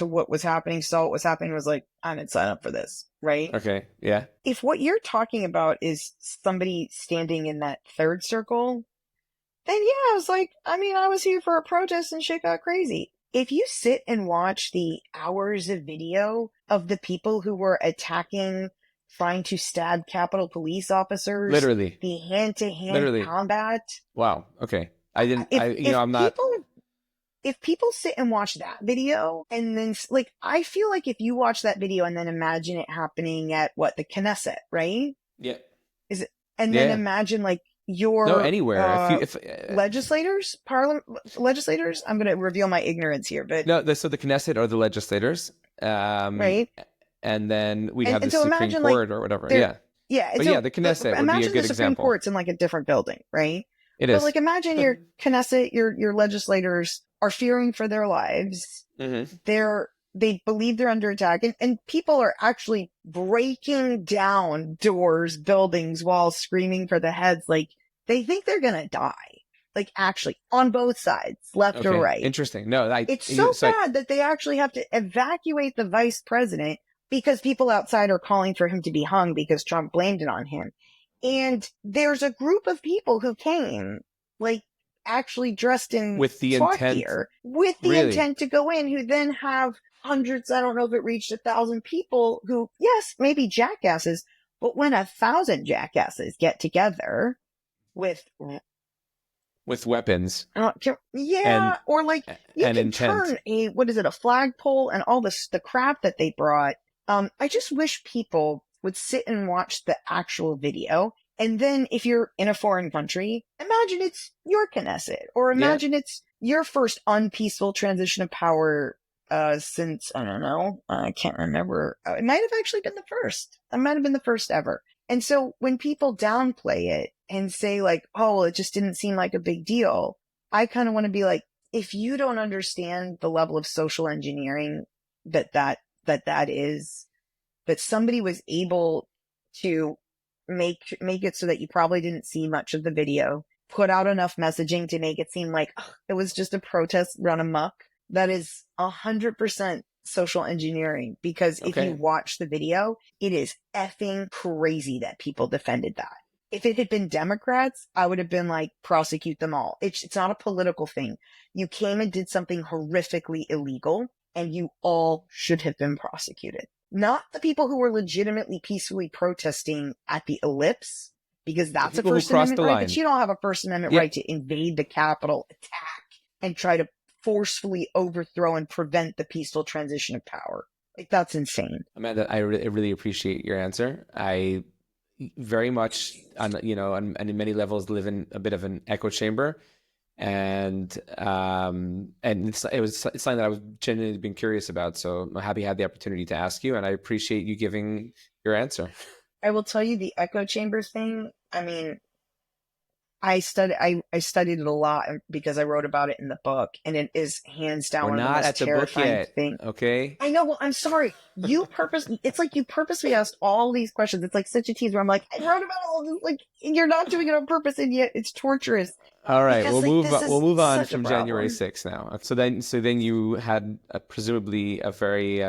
what was happening, saw what was happening, was like, I didn't sign up for this, right? Okay, yeah. If what you're talking about is somebody standing in that 3rd circle, then yeah, I was like, I mean, I was here for a protest and shit got crazy. If you sit and watch the hours of video of the people who were attacking, trying to stab Capitol Police officers, literally, the hand-to-hand combat. Wow. Okay. I'm not. If people sit and watch that video and then like, I feel like if you watch that video and then imagine it happening at the Knesset, right? Yeah. Is it? And then imagine like anywhere. Legislators, legislators. I'm going to reveal my ignorance here, but so the Knesset are the legislators, right? And then we'd have the Supreme Court or whatever. Yeah. But the Knesset would be a good the Supreme example. Court's in like a different building, right? It is. But like, imagine your Knesset, your legislators are fearing for their lives. Mm-hmm. They believe they're under attack, and people are actually breaking down doors, buildings, walls, screaming for the heads. Like, they think they're gonna die. Like, actually, on both sides, left or right. Interesting. No, it's so bad that they actually have to evacuate the vice president because people outside are calling for him to be hung because Trump blamed it on him. And there's a group of people who came, like, actually dressed in with the SWAT intent, gear, with the intent to go in, who then have hundreds, I don't know if it reached 1,000 people who, yes, maybe jackasses, but when 1,000 jackasses get together with weapons, or like, you can turn a flagpole and all this, the crap that they brought. I just wish people would sit and watch the actual video. And then if you're in a foreign country, imagine it's your Knesset, or imagine it's your first unpeaceful transition of power since, I don't know, I can't remember. It might have actually been the first. It might have been the first ever. And so when people downplay it and say like, oh, well, it just didn't seem like a big deal, I kind of want to be like, if you don't understand the level of social engineering that is, that somebody was able to make it so that you probably didn't see much of the video, put out enough messaging to make it seem like it was just a protest run amok. That is 100% social engineering, because if you Okay. watch the video, it is effing crazy that people defended that. If it had been Democrats, I would have been like, prosecute them all. It's not a political thing. You came and did something horrifically illegal, and you all should have been prosecuted. Not the people who were legitimately peacefully protesting at the ellipse, because The that's a people who First crossed Amendment the right, but line. you don't have a First Amendment Yeah. right to invade the Capitol, attack, and try to forcefully overthrow and prevent the peaceful transition of power. Like, that's insane. Amanda, I really appreciate your answer. I very much, on in many levels, live in a bit of an echo chamber, and it's something that I was genuinely been curious about. So I'm happy I had the opportunity to ask you, and I appreciate you giving your answer. I will tell you the echo chamber thing. I mean, I studied it a lot because I wrote about it in the book, and it is hands down We're one of the not most at the book terrifying yet, things. okay? I know. Well, I'm sorry. It's like you purposely asked all these questions. It's like such a tease where I'm like, I wrote about all this. Like, you're not doing it on purpose, and yet it's torturous All right, because, like, this we'll is move on such a from January problem. 6th now. So then you had presumably a very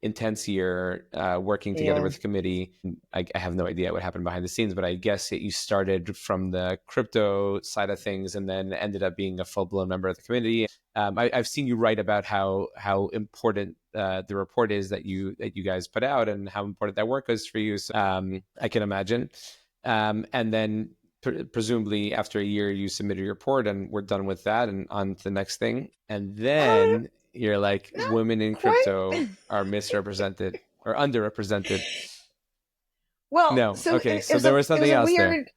intense year working together Yeah. with the committee. I have no idea what happened behind the scenes, but I guess that you started from the crypto side of things and then ended up being a full-blown member of the committee. I've seen you write about how important the report is that you guys put out and how important that work is for you. So, I can imagine. And then presumably after a year you submitted your report and we're done with that and on to the next thing, and Uh, then you're like, Not women in quite. crypto are misrepresented or underrepresented. Well, No, so okay, so there was it was something a else there. weird,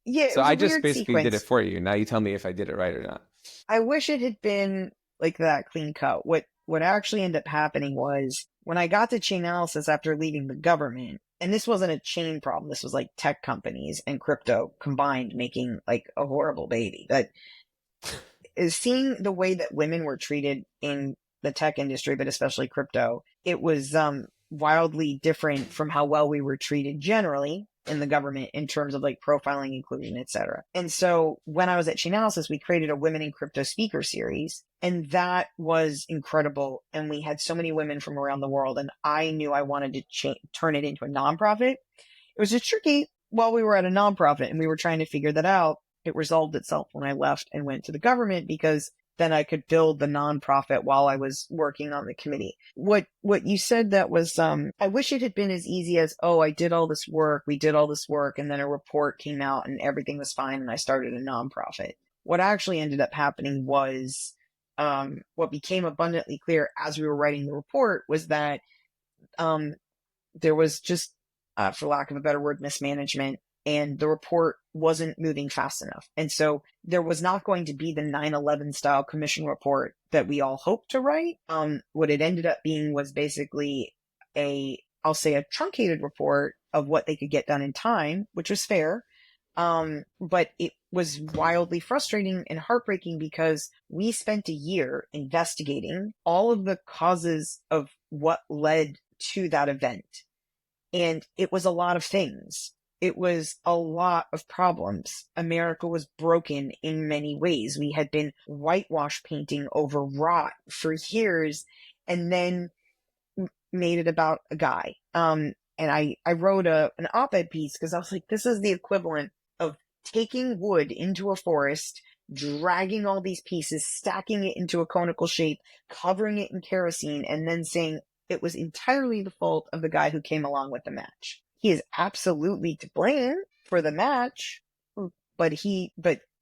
yeah, it So was I a just weird basically did it sequence. for you. Now you tell me if I did it right or not. I wish it had been like that clean cut. What actually ended up happening was when I got to Chainalysis after leaving the government, and this wasn't a chain problem, this was like tech companies and crypto combined making like a horrible baby. That is seeing the way that women were treated in the tech industry, but especially crypto. It was wildly different from how well we were treated generally in the government in terms of like profiling, inclusion, etc. And so when I was at Chainalysis, we created a Women in Crypto speaker series, and that was incredible. And we had so many women from around the world, and I knew I wanted to turn it into a nonprofit. It was just tricky while we were at a nonprofit and we were trying to figure that out. It resolved itself when I left and went to the government, because then I could build the nonprofit while I was working on the committee. What you said, that was, I wish it had been as easy as, oh, I did all this work, we did all this work, and then a report came out and everything was fine and I started a nonprofit. What actually ended up happening was, what became abundantly clear as we were writing the report was that, there was just, for lack of a better word, mismanagement, and the report wasn't moving fast enough. And so there was not going to be the 9/11 style commission report that we all hoped to write. What it ended up being was basically I'll say a truncated report of what they could get done in time, which was fair. But it was wildly frustrating and heartbreaking because we spent a year investigating all of the causes of what led to that event. And it was a lot of things. It was a lot of problems. America was broken in many ways. We had been whitewash painting over rot for years, and then made it about a guy. And I wrote an op-ed piece because I was like, this is the equivalent of taking wood into a forest, dragging all these pieces, stacking it into a conical shape, covering it in kerosene, and then saying it was entirely the fault of the guy who came along with the match. He is absolutely to blame for the match, but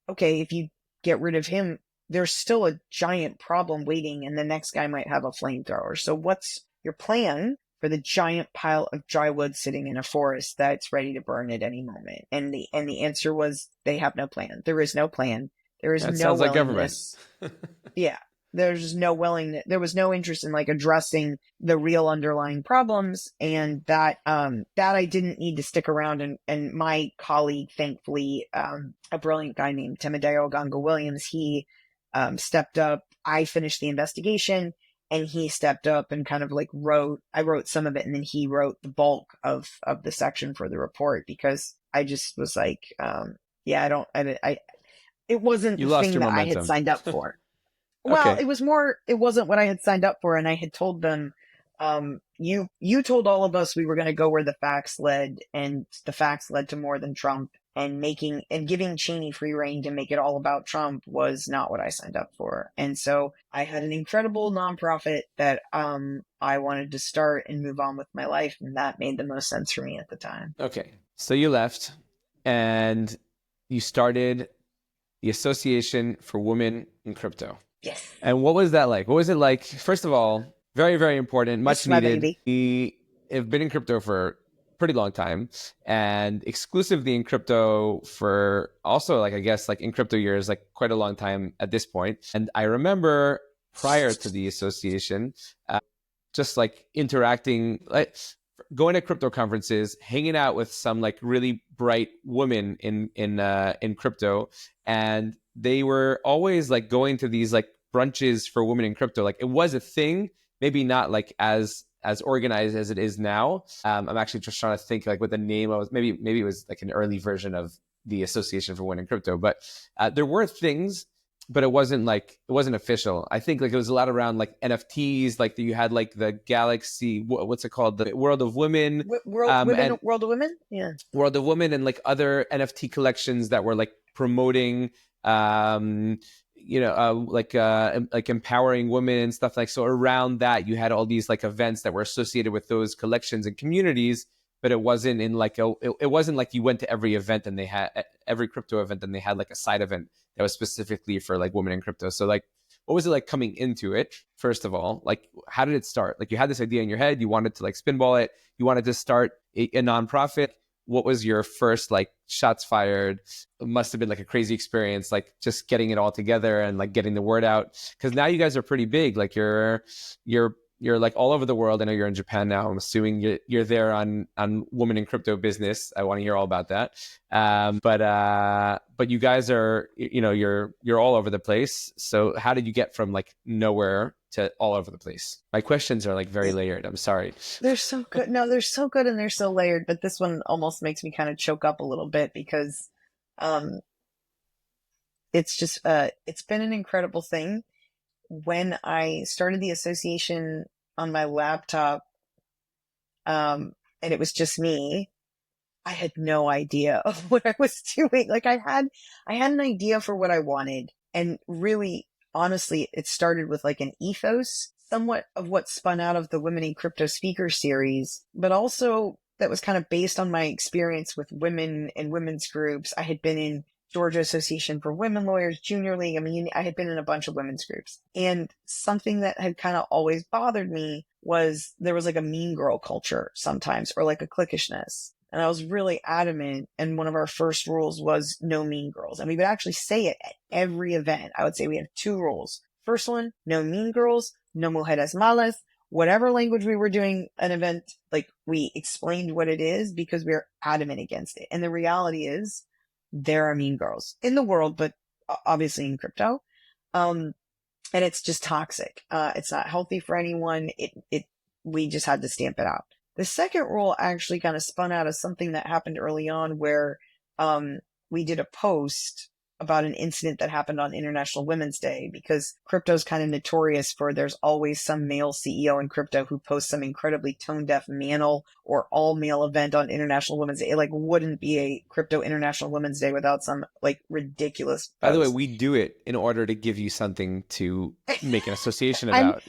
okay, if you get rid of him, there's still a giant problem waiting, and the next guy might have a flamethrower. So what's your plan for the giant pile of dry wood sitting in a forest that's ready to burn at any moment? And the answer was, they have no plan. There is no plan. There is That no sounds like government. willingness. Yeah. there's just no willingness, there was no interest in like addressing the real underlying problems, and that I didn't need to stick around. And my colleague, thankfully, a brilliant guy named Timoteo Ganga Williams, he stepped up. I finished the investigation, and he stepped up and kind of like I wrote some of it, and then he wrote the bulk of the section for the report, because I just was like, it wasn't You the lost thing your that I momentum. had signed up for. Well, Okay. it wasn't what I had signed up for. And I had told them, you told all of us we were going to go where the facts led, and the facts led to more than Trump, and giving Cheney free rein to make it all about Trump was not what I signed up for. And so I had an incredible nonprofit that, I wanted to start and move on with my life. And that made the most sense for me at the time. Okay. So you left and you started the Association for Women in Crypto. Yes. And what was that like? What was it like? First of all, very, very important, much needed. We have been in crypto for a pretty long time, and exclusively in crypto for also, like, I guess, like in crypto years, like quite a long time at this point. And I remember prior to the association, just like interacting, like going to crypto conferences, hanging out with some like really bright women in crypto, and they were always like going to these like brunches for women in crypto. Like it was a thing, maybe not like as organized as it is now. I'm actually just trying to think like what the name was. Maybe it was like an early version of the Association for Women in Crypto. But there were things, but it wasn't official. I think like it was a lot around like NFTs. Like you had like the Galaxy, what's it called? The World of Women. World of Women? Yeah. World of Women, and like other NFT collections that were like promoting like empowering women and stuff. Like, so around that you had all these like events that were associated with those collections and communities, but it wasn't in like it wasn't like you went to every event and they had every crypto event and they had like a side event that was specifically for like women in crypto. So like, what was it like coming into it? First of all, like, how did it start? Like, you had this idea in your head, you wanted to like spinball it, you wanted to start a nonprofit. What was your first like shots fired? It must have been like a crazy experience, like just getting it all together and like getting the word out. Because now you guys are pretty big. Like you're like all over the world. I know you're in Japan now. I'm assuming you're there on Women in Crypto Business. I want to hear all about that. But you guys are, you're all over the place. So how did you get from like nowhere to all over the place? My questions are like very layered. I'm sorry. They're so good. No, they're so good and they're so layered. But this one almost makes me kind of choke up a little bit because it's just it's been an incredible thing. When I started the association on my laptop, and it was just me, I had no idea of what I was doing. Like I had an idea for what I wanted, and really, honestly, it started with like an ethos, somewhat of what spun out of the Women in Crypto Speaker series, but also that was kind of based on my experience with women and women's groups. I had been in Georgia Association for Women Lawyers, Junior League. I mean, I had been in a bunch of women's groups. And something that had kind of always bothered me was there was like a mean girl culture sometimes, or like a cliquishness. And I was really adamant. And one of our first rules was no mean girls. And we would actually say it at every event. I would say we have 2 rules. First one, no mean girls, no mujeres malas. Whatever language we were doing an event, like we explained what it is because we are adamant against it. And the reality is, there are mean girls in the world, but obviously in crypto. And it's just toxic. It's not healthy for anyone. We just had to stamp it out. The second rule actually kind of spun out of something that happened early on where, we did a post about an incident that happened on International Women's Day, because crypto is kind of notorious for there's always some male CEO in crypto who posts some incredibly tone-deaf manal or all-male event on International Women's Day. It like wouldn't be a crypto International Women's Day without some like ridiculous post. By the way, we do it in order to give you something to make an association about.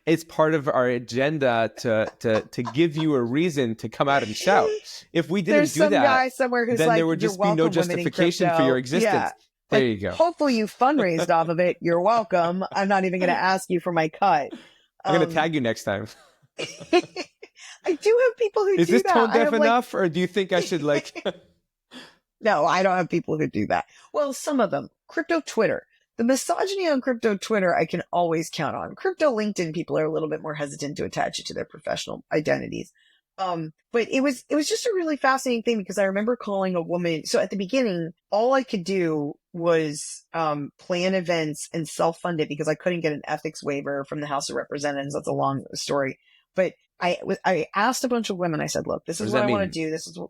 It's part of our agenda to give you a reason to come out and shout. If we didn't do that, guy somewhere who's then like, there would just be no justification for your existence. Yeah. There you go. Hopefully you fundraised off of it. You're welcome. I'm not even going to ask you for my cut. I'm going to tag you next time. I do have people who do that. Is this tone deaf enough, or do you think I should like... No, I don't have people who do that. Well, some of them. Crypto Twitter. The misogyny on crypto Twitter, I can always count on. Crypto LinkedIn, people are a little bit more hesitant to attach it to their professional identities. But it was just a really fascinating thing because I remember calling a woman. So at the beginning, all I could do was, plan events and self-fund it because I couldn't get an ethics waiver from the House of Representatives. That's a long story. But I asked a bunch of women. I said, look, this What is does what that I want to mean? do. This is what,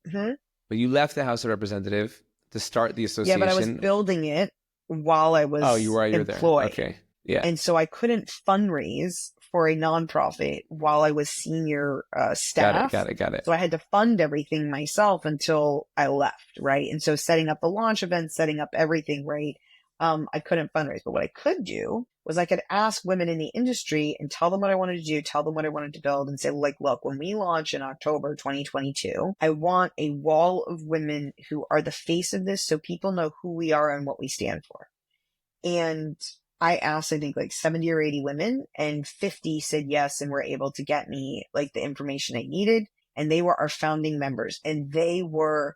hmm? But you left the House of Representative to start the Yeah, but I was association. building it while I Oh, was you're there. employed. Okay. Yeah. And so I couldn't fundraise for a nonprofit while I was senior staff. Got it. So I had to fund everything myself until I left, right? And so setting up the launch event, setting up everything, right? I couldn't fundraise. But what I could do was I could ask women in the industry and tell them what I wanted to do, tell them what I wanted to build, and say, like, look, when we launch in October 2022, I want a wall of women who are the face of this so people know who we are and what we stand for. And I asked, I think, like 70 or 80 women, and 50 said yes and were able to get me like the information I needed. And they were our founding members, and they were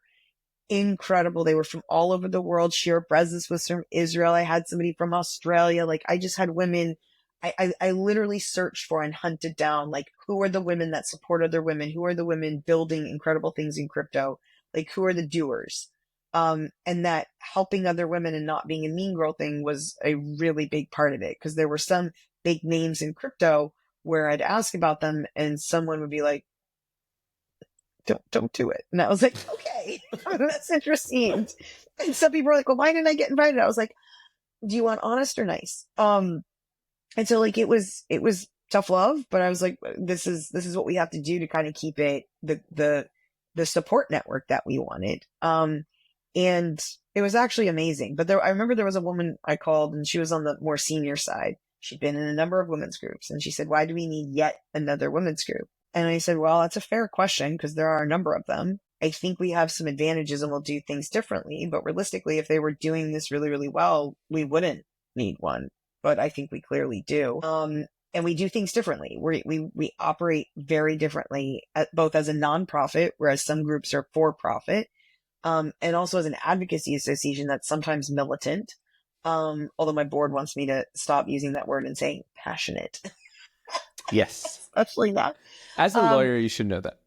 incredible. They were from all over the world. Shira Brezis was from Israel. I had somebody from Australia. Like, I just had women. I literally searched for and hunted down, like, who are the women that support other women? Who are the women building incredible things in crypto? Like, who are the doers? And that helping other women and not being a mean girl thing was a really big part of it. Cause there were some big names in crypto where I'd ask about them and someone would be like, don't do it. And I was like, okay, that's interesting. And some people were like, well, why didn't I get invited? I was like, do you want honest or nice? And so like, it was tough love, but I was like, this is what we have to do to kind of keep it the support network that we wanted. And it was actually amazing. But I remember there was a woman I called and she was on the more senior side. She'd been in a number of women's groups and she said, why do we need yet another women's group? And I said, well, that's a fair question because there are a number of them. I think we have some advantages and we'll do things differently. But realistically, if they were doing this really, really well, we wouldn't need one. But I think we clearly do. And we do things differently. We operate very differently, both as a nonprofit, whereas some groups are for profit. And also as an advocacy association that's sometimes militant. Although my board wants me to stop using that word and saying passionate. Yes. Especially that. As a lawyer, you should know that.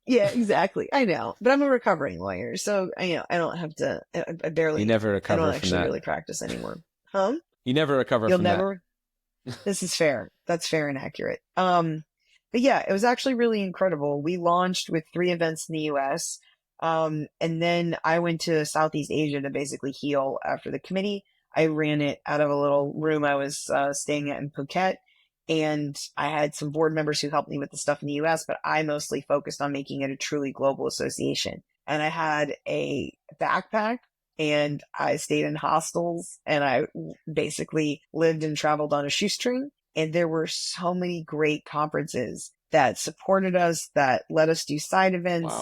Yeah, exactly. I know, but I'm a recovering lawyer. So I don't have to, I barely, You never recover I don't from actually that. really practice anymore. Huh? You never recover You'll from never, this is fair. That's fair and accurate. But yeah, it was actually really incredible. We launched with 3 events in the US. And then I went to Southeast Asia to basically heal after the committee. I ran it out of a little room I was staying at in Phuket. And I had some board members who helped me with the stuff in the US, but I mostly focused on making it a truly global association. And I had a backpack and I stayed in hostels and I basically lived and traveled on a shoestring. And there were so many great conferences that supported us, that let us do side events.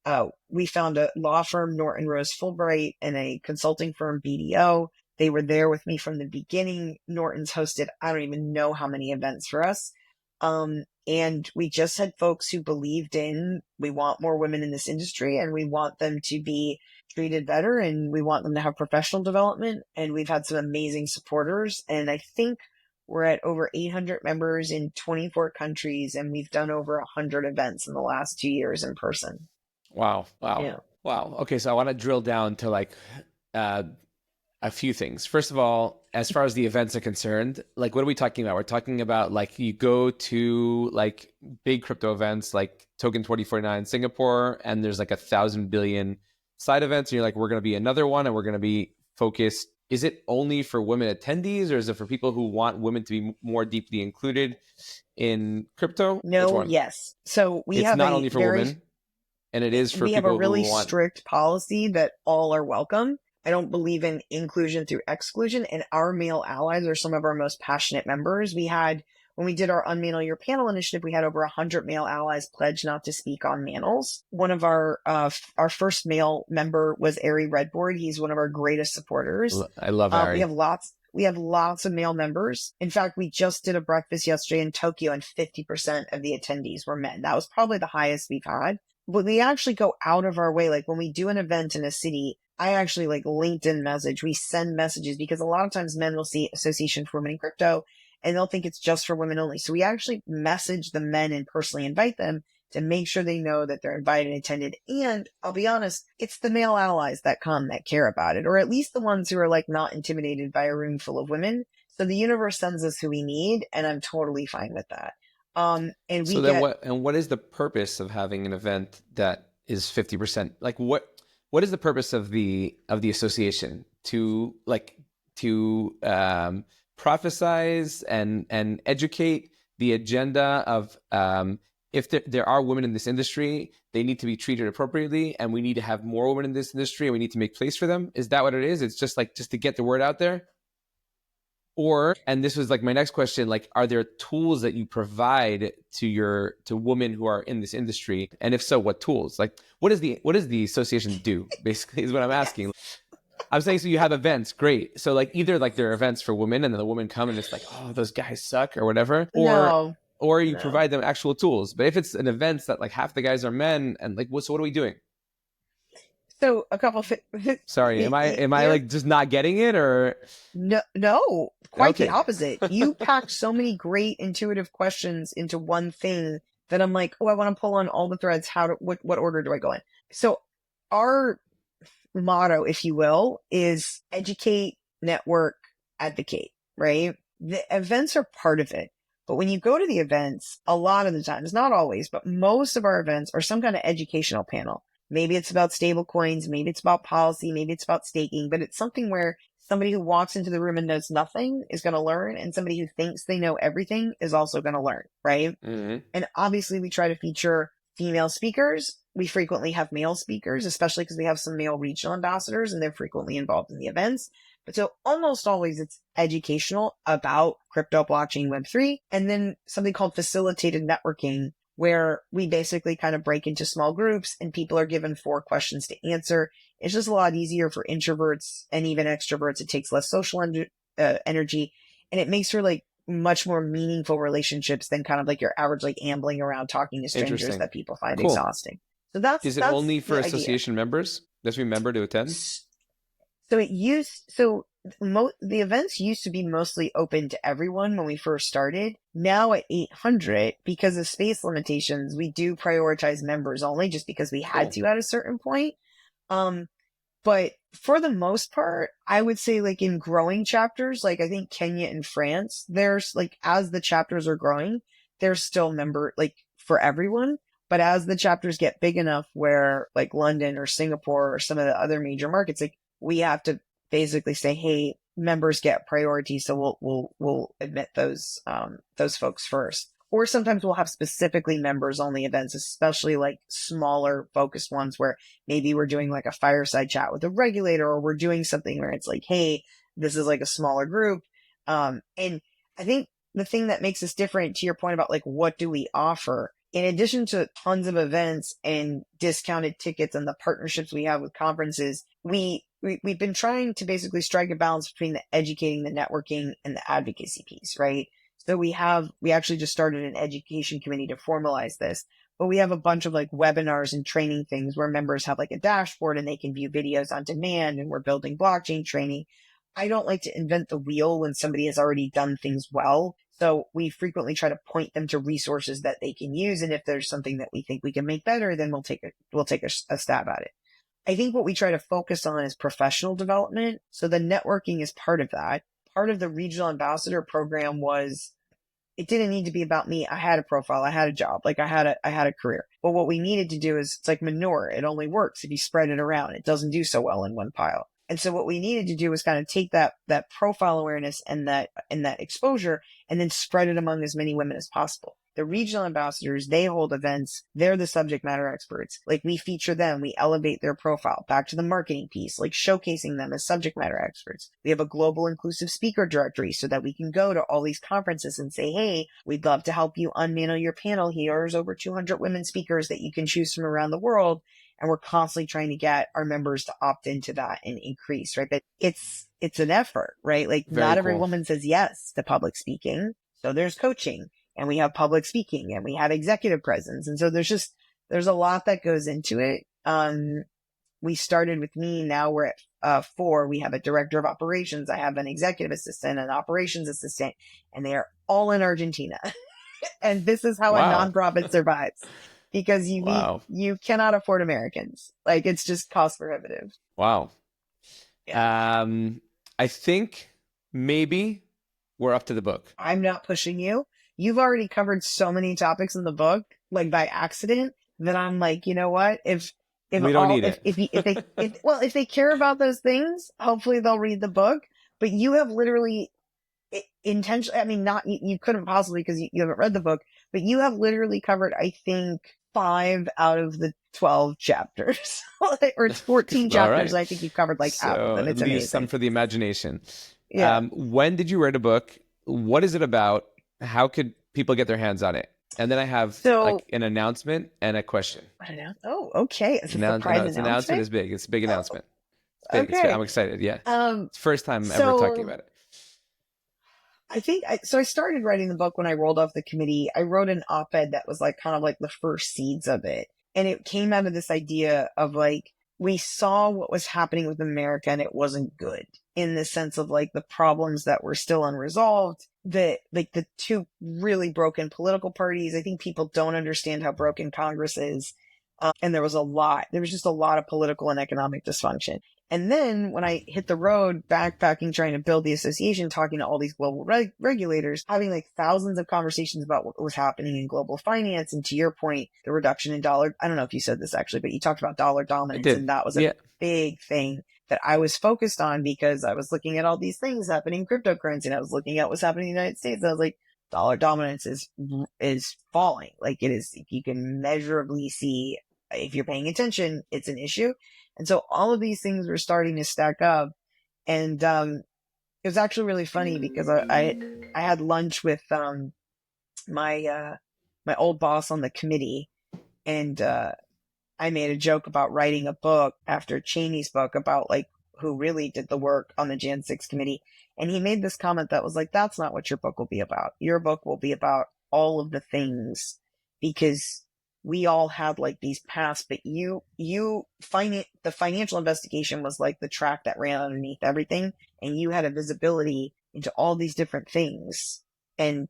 Wow. We found a law firm, Norton Rose Fulbright, and a consulting firm, BDO. They were there with me from the beginning. Norton's hosted, I don't even know how many events for us. And we just had folks who believed in, we want more women in this industry and we want them to be treated better and we want them to have professional development. And we've had some amazing supporters. And I think we're at over 800 members in 24 countries. And we've done over 100 events in the last 2 years in person. Wow. Yeah. Wow. Okay. So I want to drill down to like, a few things. First of all, as far as the events are concerned, like what are we talking about? We're talking about like you go to like big crypto events like Token 2049 Singapore, and there's like 1,000 billion side events. And you're like, we're going to be another one and we're going to be focused. Is it only for women attendees or is it for people who want women to be more deeply included in crypto? No, yes. So we it's have not only for women and it is for we people have a really who want strict policy that all are welcome. I don't believe in inclusion through exclusion, and our male allies are some of our most passionate members. We had, when we did our Unmantle Your Panel initiative, we had over 100 male allies pledge not to speak on manels. One of our first male member was Ari Redboard. He's one of our greatest supporters. I love Ari. We have lots of male members. In fact, we just did a breakfast yesterday in Tokyo and 50% of the attendees were men. That was probably the highest we've had. we actually go out of our way. Like when we do an event in a city, I actually like LinkedIn message. We send messages because a lot of times men will see Association for Women in Crypto and they'll think it's just for women only. So we actually message the men and personally invite them to make sure they know that they're invited and attended. And I'll be honest, it's the male allies that come that care about it, or at least the ones who are like not intimidated by a room full of women. So the universe sends us who we need, and I'm totally fine with that. And So we then get what is the purpose of having an event that is 50%? Like what is the purpose of the association? To prophesize and educate the agenda of if there are women in this industry, they need to be treated appropriately, and we need to have more women in this industry, and we need to make place for them. Is that what it is? It's just like just to get the word out there? Or, and this was like my next question, like, are there tools that you provide to women who are in this industry? And if so, what tools? Like, what does the association do? Basically, is what I'm asking. I'm saying, so you have events, great. So like either like there are events for women and then the women come and it's like, oh, those guys suck or whatever, or you provide them actual tools. But if it's an event that like half the guys are men and like, so what are we doing? So a couple. Sorry, am I like just not getting it, or no, quite okay. the opposite. You packed so many great intuitive questions into one thing that I'm like, oh, I want to pull on all the threads. What order do I go in? So our motto, if you will, is educate, network, advocate, right? The events are part of it. But when you go to the events, a lot of the times, not always, but most of our events are some kind of educational panel. Maybe it's about stable coins, maybe it's about policy, maybe it's about staking, but it's something where somebody who walks into the room and knows nothing is going to learn, and somebody who thinks they know everything is also going to learn, right? Mm-hmm. And obviously we try to feature female speakers. We frequently have male speakers, especially because we have some male regional ambassadors and they're frequently involved in the events. But so almost always it's educational about crypto, blockchain, Web3, and then something called facilitated networking, where we basically kind of break into small groups and people are given 4 questions to answer. It's just a lot easier for introverts and even extroverts. It takes less social energy, and it makes for like much more meaningful relationships than kind of like your average like ambling around talking to strangers that people find exhausting. So is it only for association members? Does we member to attend? So the events used to be mostly open to everyone when we first started. Now at 800, because of space limitations, we do prioritize members only just because we had to at a certain point. But for the most part, I would say like in growing chapters, like I think Kenya and France, there's like, as the chapters are growing, there's still member like for everyone. But as the chapters get big enough where like London or Singapore or some of the other major markets, like we have to basically say, hey, members get priority. So we'll admit those folks first. Or sometimes we'll have specifically members only events, especially like smaller focused ones where maybe we're doing like a fireside chat with a regulator, or we're doing something where it's like, hey, this is like a smaller group. And I think the thing that makes us different, to your point about like, what do we offer? In addition to tons of events and discounted tickets and the partnerships we have with conferences, we've been trying to basically strike a balance between the educating, the networking, and the advocacy piece, right? So we actually just started an education committee to formalize this, but we have a bunch of like webinars and training things where members have like a dashboard and they can view videos on demand, and we're building blockchain training. I don't like to invent the wheel when somebody has already done things well. So we frequently try to point them to resources that they can use. And if there's something that we think we can make better, then we'll take a stab at it. I think what we try to focus on is professional development. So the networking is part of that. Part of the regional ambassador program was, it didn't need to be about me. I had a profile. I had a job. Like I had a career. But what we needed to do is, it's like manure. It only works if you spread it around. It doesn't do so well in one pile. And so what we needed to do was kind of take that profile awareness and that exposure and then spread it among as many women as possible. The regional ambassadors, they hold events. They're the subject matter experts. Like we feature them. We elevate their profile back to the marketing piece, like showcasing them as subject matter experts. We have a global inclusive speaker directory so that we can go to all these conferences and say, hey, we'd love to help you unmantle your panel. Here's over 200 women speakers that you can choose from around the world. And we're constantly trying to get our members to opt into that and increase, right? But it's an effort, right? Like not every woman says yes to public speaking. So there's coaching, and we have public speaking, and we have executive presence. And so there's there's a lot that goes into it. We started with me. Now we're at 4. We have a director of operations. I have an executive assistant, an operations assistant, and they are all in Argentina. And this is how a Wow. nonprofit survives, because Wow. you cannot afford Americans. Like, it's just cost prohibitive. Wow. Yeah. I think maybe we're up to the book. I'm not pushing you. You've already covered so many topics in the book, like by accident, that I'm like, you know what? We don't need it. If they care about those things, hopefully they'll read the book. But you have literally intentionally, I mean, not, you couldn't possibly, because you haven't read the book, but you have literally covered, I think, 5 out of the 12 chapters, or it's 14 chapters. Right. I think you've covered like half of them. It's at least amazing. some for the imagination. Yeah. When did you write a book? What is it about? How could people get their hands on it? And then I have like an announcement and a question. Oh, okay. It's a surprise announcement. Is big. It's a big announcement. It's big. Okay. I'm excited. Yeah. It's the first time ever talking about it. I started writing the book when I rolled off the committee. I wrote an op-ed that was like kind of like the first seeds of it. And it came out of this idea of like, we saw what was happening with America and it wasn't good, in the sense of like the problems that were still unresolved, the 2 really broken political parties. I think people don't understand how broken Congress is. And there was just a lot of political and economic dysfunction. And then when I hit the road backpacking, trying to build the association, talking to all these global regulators, having like thousands of conversations about what was happening in global finance. And to your point, the reduction in dollar, I don't know if you said this actually, but you talked about dollar dominance. And that was a big thing that I was focused on, because I was looking at all these things happening in cryptocurrency, and I was looking at what's happening in the United States. And I was like, dollar dominance is falling. Like, it is, you can measurably see, if you're paying attention, it's an issue. And so all of these things were starting to stack up. And it was actually really funny, because I had lunch with my old boss on the committee, and I made a joke about writing a book after Cheney's book about like who really did the work on the Jan 6 committee. And he made this comment that was like, that's not what your book will be about. Your book will be about all of the things, because we all had like these paths, but the financial investigation was like the track that ran underneath everything. And you had a visibility into all these different things. And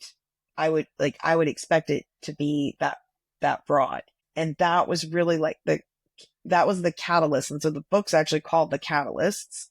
I would expect it to be that broad. And that was really like that was the catalyst. And so the book's actually called The Catalysts.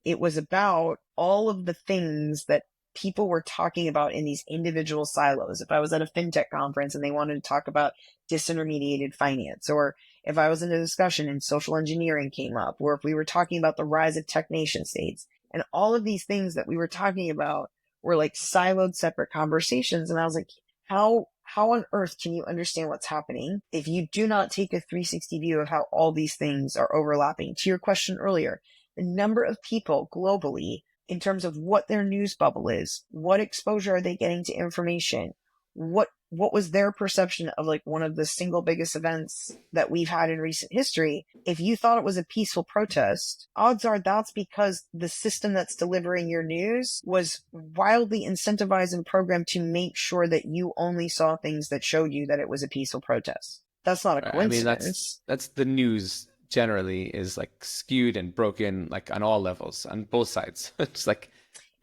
It was about all of the things that people were talking about in these individual silos. If I was at a fintech conference and they wanted to talk about disintermediated finance, or if I was in a discussion and social engineering came up, or if we were talking about the rise of tech nation states, and all of these things that we were talking about were like siloed, separate conversations. And I was like, how on earth can you understand what's happening if you do not take a 360 view of how all these things are overlapping? To your question earlier, the number of people globally, in terms of what their news bubble is, what exposure are they getting to information, what was their perception of like one of the single biggest events that we've had in recent history. If you thought it was a peaceful protest, odds are that's because the system that's delivering your news was wildly incentivized and programmed to make sure that you only saw things that showed you that it was a peaceful protest. That's not a coincidence. I mean, that's the news generally is like skewed and broken, like on all levels, on both sides. It's like,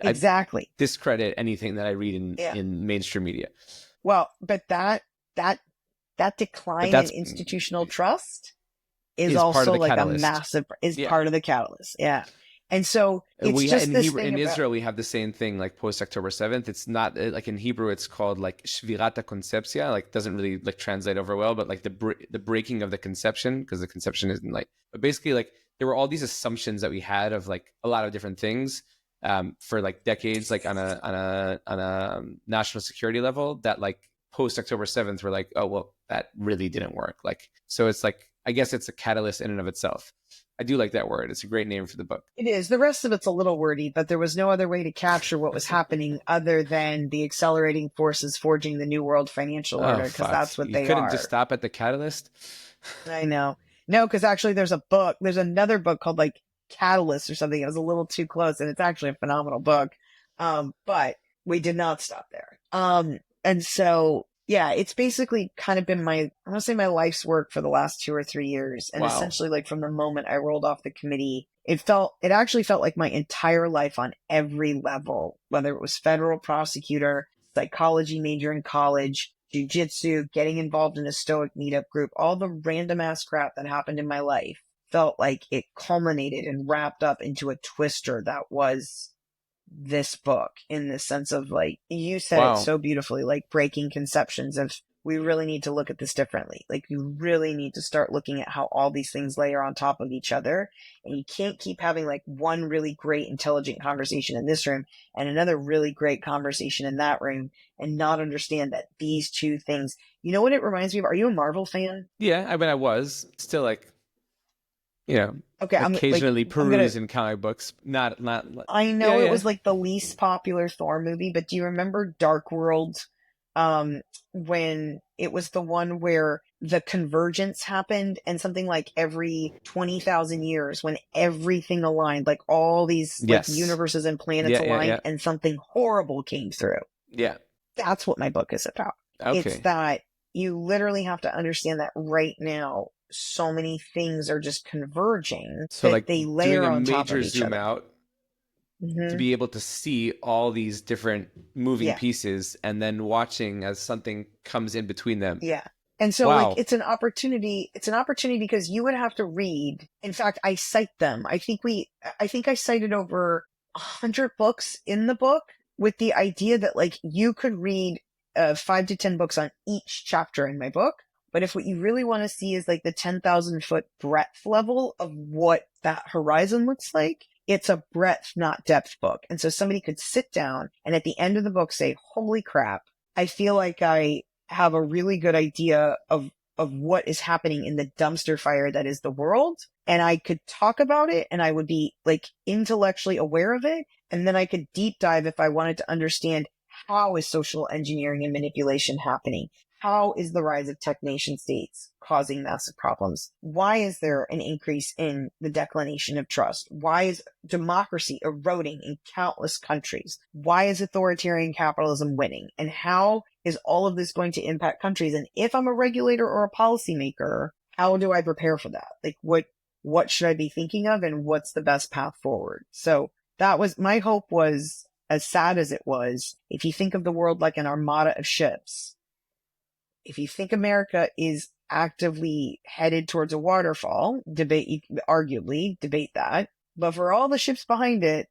exactly, I discredit anything that I read in mainstream media. Well, but that decline in institutional trust is also like catalyst. A massive part of the catalyst. Yeah. And so it's in Israel, we have the same thing, like post October 7th. It's not like in Hebrew, it's called like shvirata concepsia, like doesn't really like translate over well, but like the breaking of the conception, because the conception isn't like, but basically like there were all these assumptions that we had of like a lot of different things for like decades, like on a national security level, that like post October 7th, we're like, oh, well, that really didn't work. Like, so it's like, I guess it's a catalyst in and of itself. I do like that word. It's a great name for the book. It is. The rest of it's a little wordy, but there was no other way to capture what was happening other than the accelerating forces forging the new world financial order, because that's what they are. You couldn't just stop at the catalyst? I know. No, because actually there's another book called like Catalysts or something. It was a little too close, and it's actually a phenomenal book. But we did not stop there. And so Yeah, it's basically kind of been I want to say my life's work for the last 2 or 3 years. And Wow. essentially, like from the moment I rolled off the committee, it actually felt like my entire life on every level, whether it was federal prosecutor, psychology major in college, jujitsu, getting involved in a Stoic meetup group, all the random ass crap that happened in my life felt like it culminated and wrapped up into a twister that was this book, in the sense of, like, you said it Wow. so beautifully, like breaking conceptions of, we really need to look at this differently. Like, you really need to start looking at how all these things layer on top of each other. And you can't keep having like one really great, intelligent conversation in this room and another really great conversation in that room and not understand that these two things, you know what it reminds me of? Are you a Marvel fan? Yeah, I mean, I was still like, Okay, occasionally I'm gonna, peruse in comic books. Not. I Yeah, know it yeah. was like the least popular Thor movie, but do you remember Dark World? When it was the one where the convergence happened and something like every 20,000 years, when everything aligned, like all these like Yes. universes and planets Yeah, yeah, aligned yeah. and something horrible came through. Yeah. That's what my book is about. It's Okay. that you literally have to understand that right now, so many things are just converging So that like they doing layer a on top of major each zoom other. out to Hmm. be able to see all these different moving Yeah. pieces and then watching as something comes in between them. Yeah. And so like Wow. it's an opportunity because you would have to read. In fact, I cite them. I think I cited over 100 books in the book, with the idea that like you could read 5 to 10 books on each chapter in my book. But if what you really want to see is like the 10,000 foot breadth level of what that horizon looks like, it's a breadth, not depth book. And so somebody could sit down and at the end of the book say, holy crap, I feel like I have a really good idea of what is happening in the dumpster fire that is the world. And I could talk about it and I would be like intellectually aware of it. And then I could deep dive if I wanted to understand, how is social engineering and manipulation happening? How is the rise of tech nation states causing massive problems? Why is there an increase in the declination of trust? Why is democracy eroding in countless countries? Why is authoritarian capitalism winning? And how is all of this going to impact countries? And if I'm a regulator or a policymaker, how do I prepare for that? Like, what should I be thinking of, and what's the best path forward? So that was my hope. Was, as sad as it was, if you think of the world like an armada of ships, if you think America is actively headed towards a waterfall, arguably debate that. But for all the ships behind it,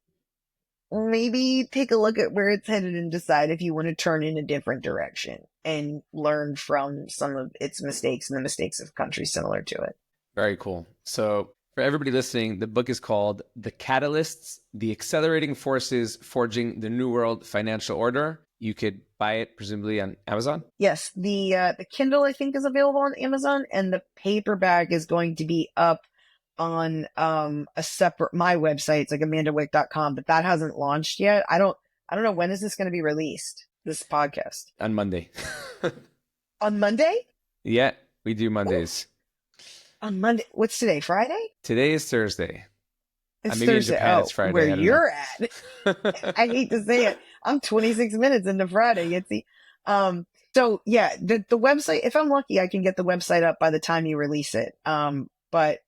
maybe take a look at where it's headed and decide if you want to turn in a different direction and learn from some of its mistakes and the mistakes of countries similar to it. Very cool. So for everybody listening, the book is called The Catalysts, The Accelerating Forces Forging the New World Financial Order. You could buy it presumably on Amazon. Yes, the Kindle I think is available on Amazon, and the paperback is going to be up on a separate my website. It's like amandawick.com, but that hasn't launched yet. I don't know, when is this going to be released, this podcast? On Monday. On Monday? Yeah, we do Mondays. On Monday. What's today? Friday? Today is Thursday. It's Maybe Thursday. in Japan it's Friday. Where I don't you're at. I hate to say it. I'm 26 minutes into Friday, Yitzy. So yeah, the website, if I'm lucky, I can get the website up by the time you release it. But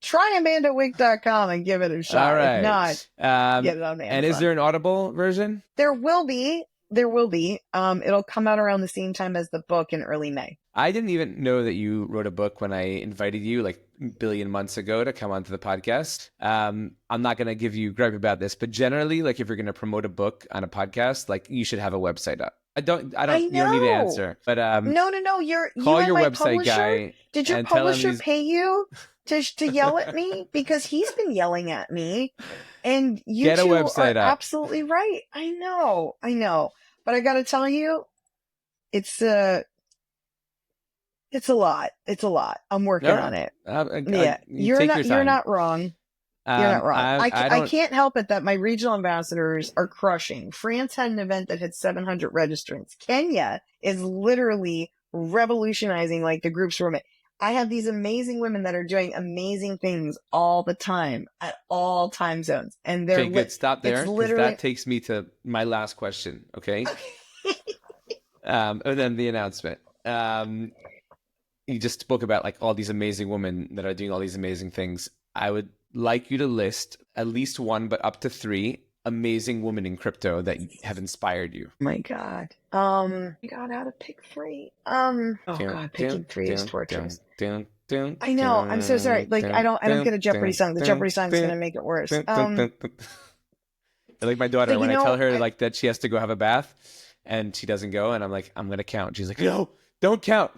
try amandawick.com and give it a shot. All right. If not, get it on Amazon. And is there an Audible version? There will be. It'll come out around the same time as the book in early May. I didn't even know that you wrote a book when I invited you like a billion months ago to come onto the podcast. I'm not going to give you gripe about this, but generally, like if you're going to promote a book on a podcast, like you should have a website up. I don't, you don't need to answer, but No. call You your my website publisher? guy. Did your publisher pay you to yell at me? Because he's been yelling at me, and you Get a two website are up. absolutely right. I know, but I got to tell you, it's a lot. I'm working on it. Yeah, you're not wrong. You're not wrong. I can't help it that my regional ambassadors are crushing. France had an event that had 700 registrants. Kenya is literally revolutionizing like the groups women. I have these amazing women that are doing amazing things all the time at all time zones. And they're okay, good. Stop there. It's Because literally that takes me to my last question. Okay. And then the announcement. You just spoke about like all these amazing women that are doing all these amazing things. I would like you to list at least one, but up to three amazing women in crypto that have inspired you. My God. How to pick three. Oh God, picking three is torturous. I know. I'm so sorry. Like, I don't get a Jeopardy song. The Jeopardy song is gonna make it worse. Like my daughter, but when I tell her like that she has to go have a bath and she doesn't go, and I'm like, I'm gonna count. She's like, no, don't count.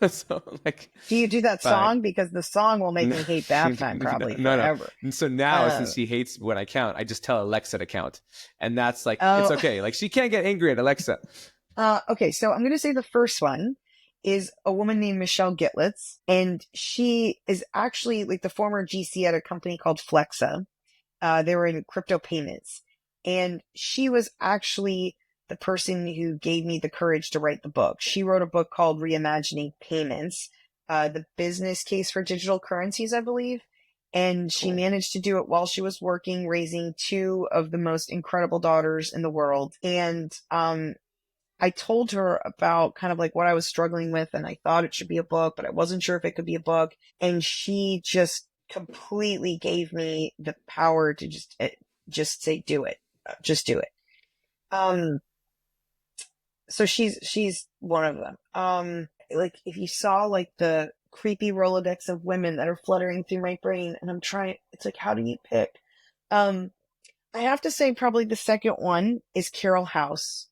So like, do you do that fine. Song? Because the song will make me hate bath time probably forever. No. And so now, since she hates when I count, I just tell Alexa to count, and that's like, it's okay. Like she can't get angry at Alexa. Okay, so I'm gonna say the first one is a woman named Michelle Gitlitz, and she is actually like the former GC at a company called Flexa. They were in crypto payments, and she was actually the person who gave me the courage to write the book. She wrote a book called Reimagining Payments, the business case for digital currencies, I believe. And she managed to do it while she was working, raising two of the most incredible daughters in the world. And I told her about kind of like what I was struggling with, and I thought it should be a book, but I wasn't sure if it could be a book. And she just completely gave me the power to just say, do it. Just do it. So she's one of them. Like if you saw like the creepy Rolodex of women that are fluttering through my brain, and it's like, how do you pick? I have to say probably the second one is Carol House.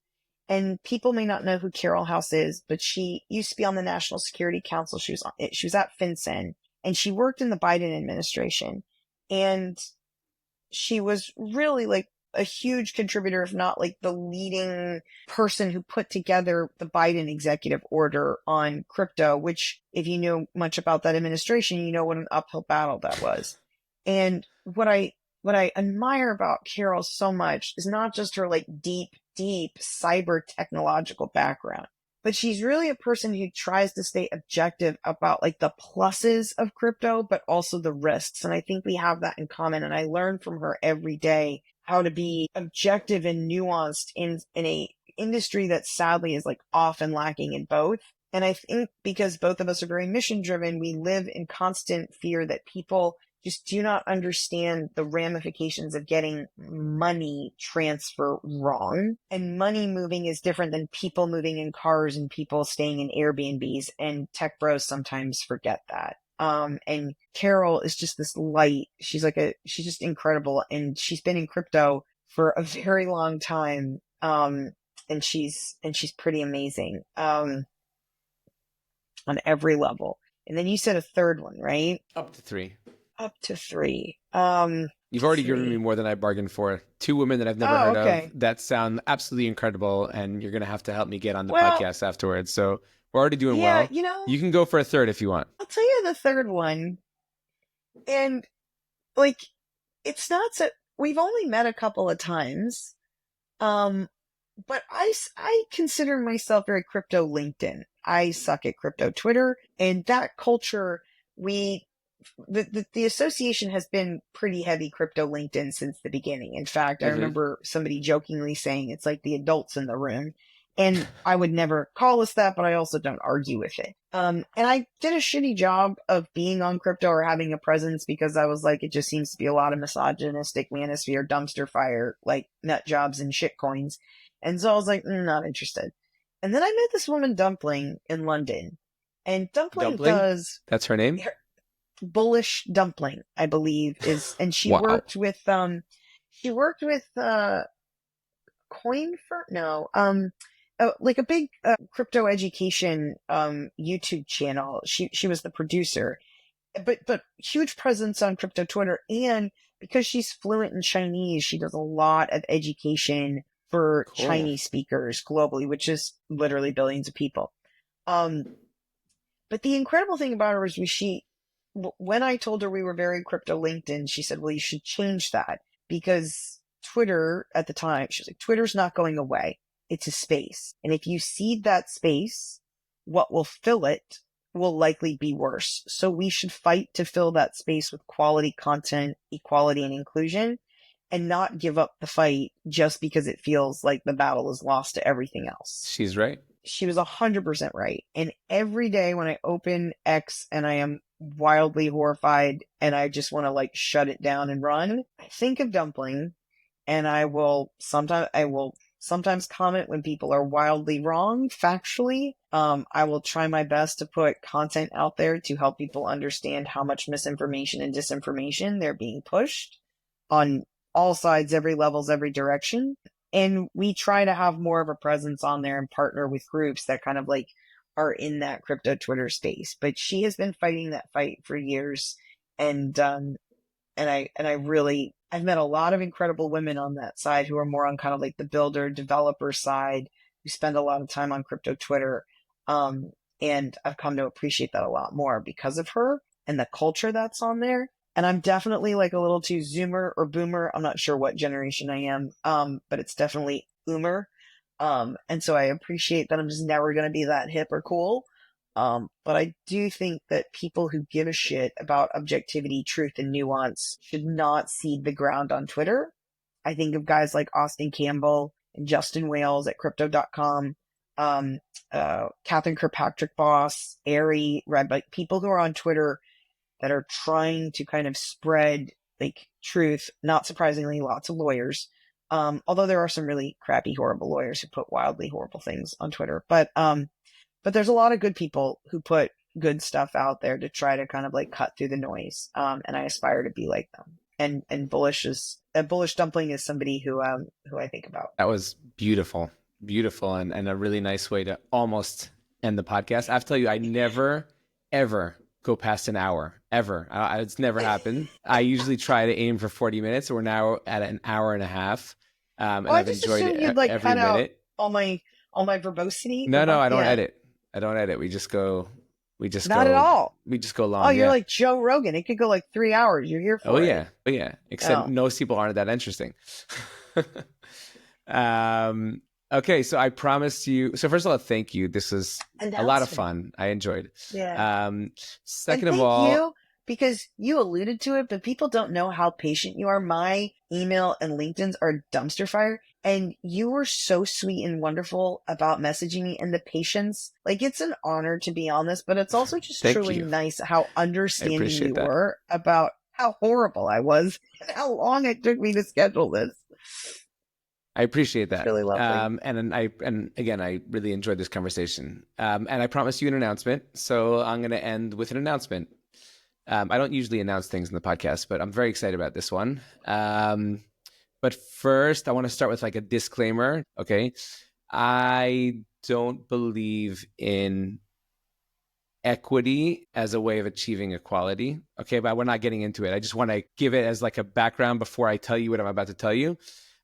And people may not know who Carol House is, but she used to be on the National Security Council. She was at FinCEN, and she worked in the Biden administration. And she was really like a huge contributor, if not like the leading person who put together the Biden executive order on crypto, which if you know much about that administration, you know what an uphill battle that was. And what I admire about Carol so much is not just her like deep cyber technological background, but she's really a person who tries to stay objective about like the pluses of crypto, but also the risks. And I think we have that in common. And I learn from her every day how to be objective and nuanced in a industry that sadly is like often lacking in both. And I think because both of us are very mission driven, we live in constant fear that people just do not understand the ramifications of getting money transfer wrong. And money moving is different than people moving in cars and people staying in Airbnbs. And tech bros sometimes forget that. And Carol is just this light. She's just incredible. And she's been in crypto for a very long time. And she's pretty amazing, on every level. And then you said a third one, right? Up to three. You've already given me more than I bargained for. Two women that I've never heard of that sound absolutely incredible, and you're going to have to help me get on the podcast afterwards. So we're already doing well. You can go for a third if you want. I'll tell you the third one. And like, it's not so, we've only met a couple of times. But I consider myself very crypto LinkedIn. I suck at crypto Twitter, and that culture, the association has been pretty heavy crypto LinkedIn since the beginning. In fact, I remember somebody jokingly saying it's like the adults in the room, and I would never call us that, but I also don't argue with it. And I did a shitty job of being on crypto or having a presence because I was like, it just seems to be a lot of misogynistic manosphere, dumpster fire, like nut jobs and shit coins. And so I was like, not interested. And then I met this woman, Dumpling, in London. And Dumpling does... That's her name? Bullish Dumpling, I believe, is... And she worked with... like a big crypto education YouTube channel. She was the producer. But huge presence on crypto Twitter. And because she's fluent in Chinese, she does a lot of education for Chinese speakers globally, which is literally billions of people. But the incredible thing about her is when I told her we were very crypto LinkedIn, she said, well, you should change that because Twitter at the time, she was like, Twitter's not going away. It's a space. And if you seed that space, what will fill it will likely be worse. So we should fight to fill that space with quality content, equality, and inclusion, and not give up the fight just because it feels like the battle is lost to everything else. She's right. she was 100% right. And every day when I open X and I am wildly horrified and I just want to like shut it down and run, I think of Dumpling, and I will sometimes comment when people are wildly wrong factually. I will try my best to put content out there to help people understand how much misinformation and disinformation they're being pushed on all sides, every levels, every direction. And we try to have more of a presence on there and partner with groups that kind of like are in that crypto Twitter space. But she has been fighting that fight for years. And I've met a lot of incredible women on that side who are more on kind of like the builder developer side, who spend a lot of time on crypto Twitter. And I've come to appreciate that a lot more because of her and the culture that's on there. And I'm definitely like a little too Zoomer or Boomer. I'm not sure what generation I am. But it's definitely Oomer. And so I appreciate that I'm just never going to be that hip or cool. But I do think that people who give a shit about objectivity, truth, and nuance should not cede the ground on Twitter. I think of guys like Austin Campbell and Justin Wales at crypto.com, Catherine Kirkpatrick Boss, Ari, Red, like people who are on Twitter that are trying to kind of spread like truth. Not surprisingly, lots of lawyers. Although there are some really crappy, horrible lawyers who put wildly horrible things on Twitter. But there's a lot of good people who put good stuff out there to try to kind of like cut through the noise. And I aspire to be like them. And Bullish Dumpling is somebody who I think about. That was beautiful, beautiful, and a really nice way to almost end the podcast. I have to tell you, I never, ever go past an hour, ever. It's never happened. I usually try to aim for 40 minutes. We're now at an hour and a half. And I've enjoyed it you'd like every cut minute. Out all my verbosity. No, I don't edit. I don't edit. We just not at all. We just go long. Oh, you're like Joe Rogan. It could go like 3 hours. You're here for it. Oh yeah. Except most people aren't that interesting. Okay, so I promised you. So first of all, thank you. This was a lot of fun. I enjoyed. Yeah. Second of all, you, because you alluded to it, but people don't know how patient you are. My email and LinkedIn's are dumpster fire. And you were so sweet and wonderful about messaging me, and the patience. Like, it's an honor to be on this, but it's also just truly nice how understanding you were about how horrible I was and how long it took me to schedule this. I appreciate that. It's really lovely. And again, I really enjoyed this conversation. And I promised you an announcement, so I'm going to end with an announcement. I don't usually announce things in the podcast, but I'm very excited about this one. But first, I want to start with like a disclaimer. Okay. I don't believe in equity as a way of achieving equality. Okay. But we're not getting into it. I just want to give it as like a background before I tell you what I'm about to tell you.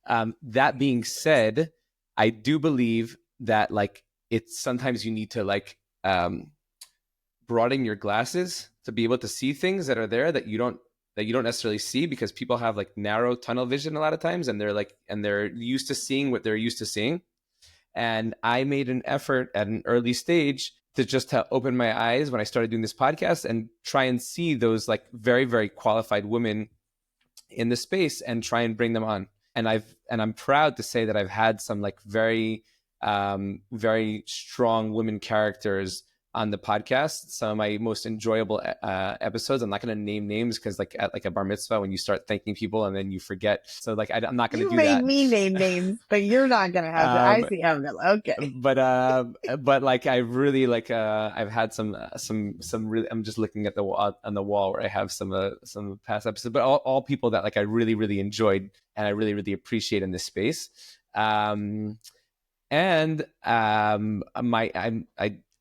That being said, I do believe that like it's sometimes you need to like broaden your glasses to be able to see things that are there that you don't necessarily see, because people have like narrow tunnel vision a lot of times, and they're used to seeing what they're used to seeing. And I made an effort at an early stage to just to open my eyes when I started doing this podcast and try and see those like very, very qualified women in the space and try and bring them on. And I'm proud to say that I've had some like very, very strong women characters on the podcast. Some of my most enjoyable episodes. I'm not going to name names because like at like a bar mitzvah, when you start thanking people and then you forget. So like I'm not going to do that. You made me name names, but you're not going to have to. I see how I'm going. Okay. But like I really like I've had some really. I'm just looking at the wall on the wall where I have some past episodes, but all people that like I really really enjoyed and I really really appreciate in this space.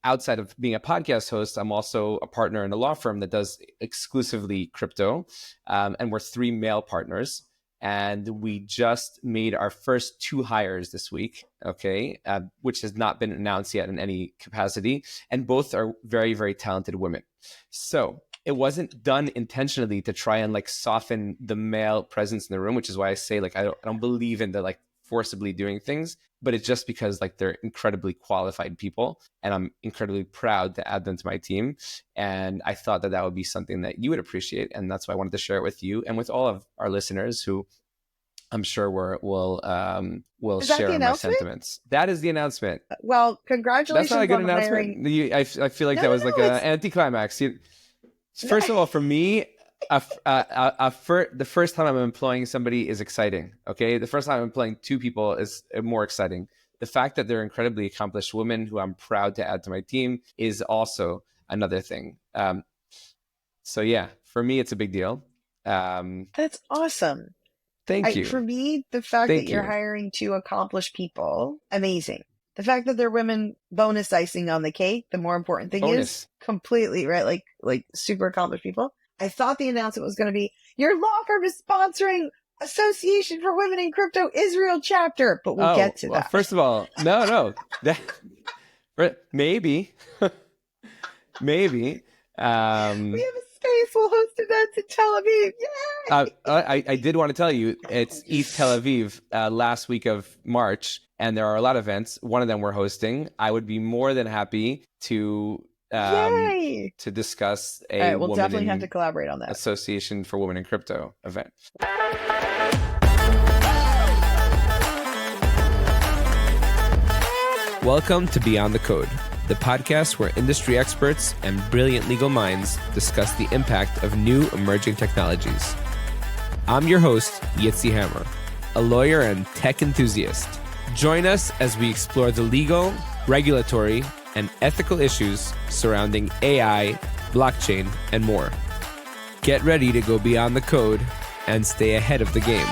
Outside of being a podcast host, I'm also a partner in a law firm that does exclusively crypto. And we're 3 male partners. And we just made our first 2 hires this week, okay, which has not been announced yet in any capacity. And both are very, very talented women. So it wasn't done intentionally to try and like soften the male presence in the room, which is why I say like I don't believe in the like forcibly doing things, but it's just because like they're incredibly qualified people and I'm incredibly proud to add them to my team. And I thought that would be something that you would appreciate. And that's why I wanted to share it with you and with all of our listeners who I'm sure we'll Is that the share my announcement? sentiments. That is the announcement. Well, congratulations That's not a good on announcement. hiring. I feel like No, that no, was like no. an It's anticlimax. First of all, for me, the first time I'm employing somebody is exciting. Okay, the first time I'm employing two people is more exciting. The fact that they're incredibly accomplished women who I'm proud to add to my team is also another thing. So yeah, for me, it's a big deal. that's awesome. Thank you. For me, the fact that Thank you're you. hiring two accomplished people, amazing. The fact that they're women, bonus icing on the cake. The more important thing Bonus. is completely right, like super accomplished people. I thought the announcement was going to be your law firm is sponsoring Association for Women in Crypto Israel chapter, but we'll get to that. First of all, no, maybe, maybe. We have a space. We'll host events in Tel Aviv. Yay! I did want to tell you it's East Tel Aviv last week of March, and there are a lot of events. One of them we're hosting. I would be more than happy to Yay! to discuss All a right, we'll Women definitely in have to collaborate on that. Association for Women in Crypto event. Welcome to Beyond the Code, the podcast where industry experts and brilliant legal minds discuss the impact of new emerging technologies. I'm your host, Yitzy Hammer, a lawyer and tech enthusiast. Join us as we explore the legal, regulatory, and ethical issues surrounding AI, blockchain, and more. Get ready to go beyond the code and stay ahead of the game.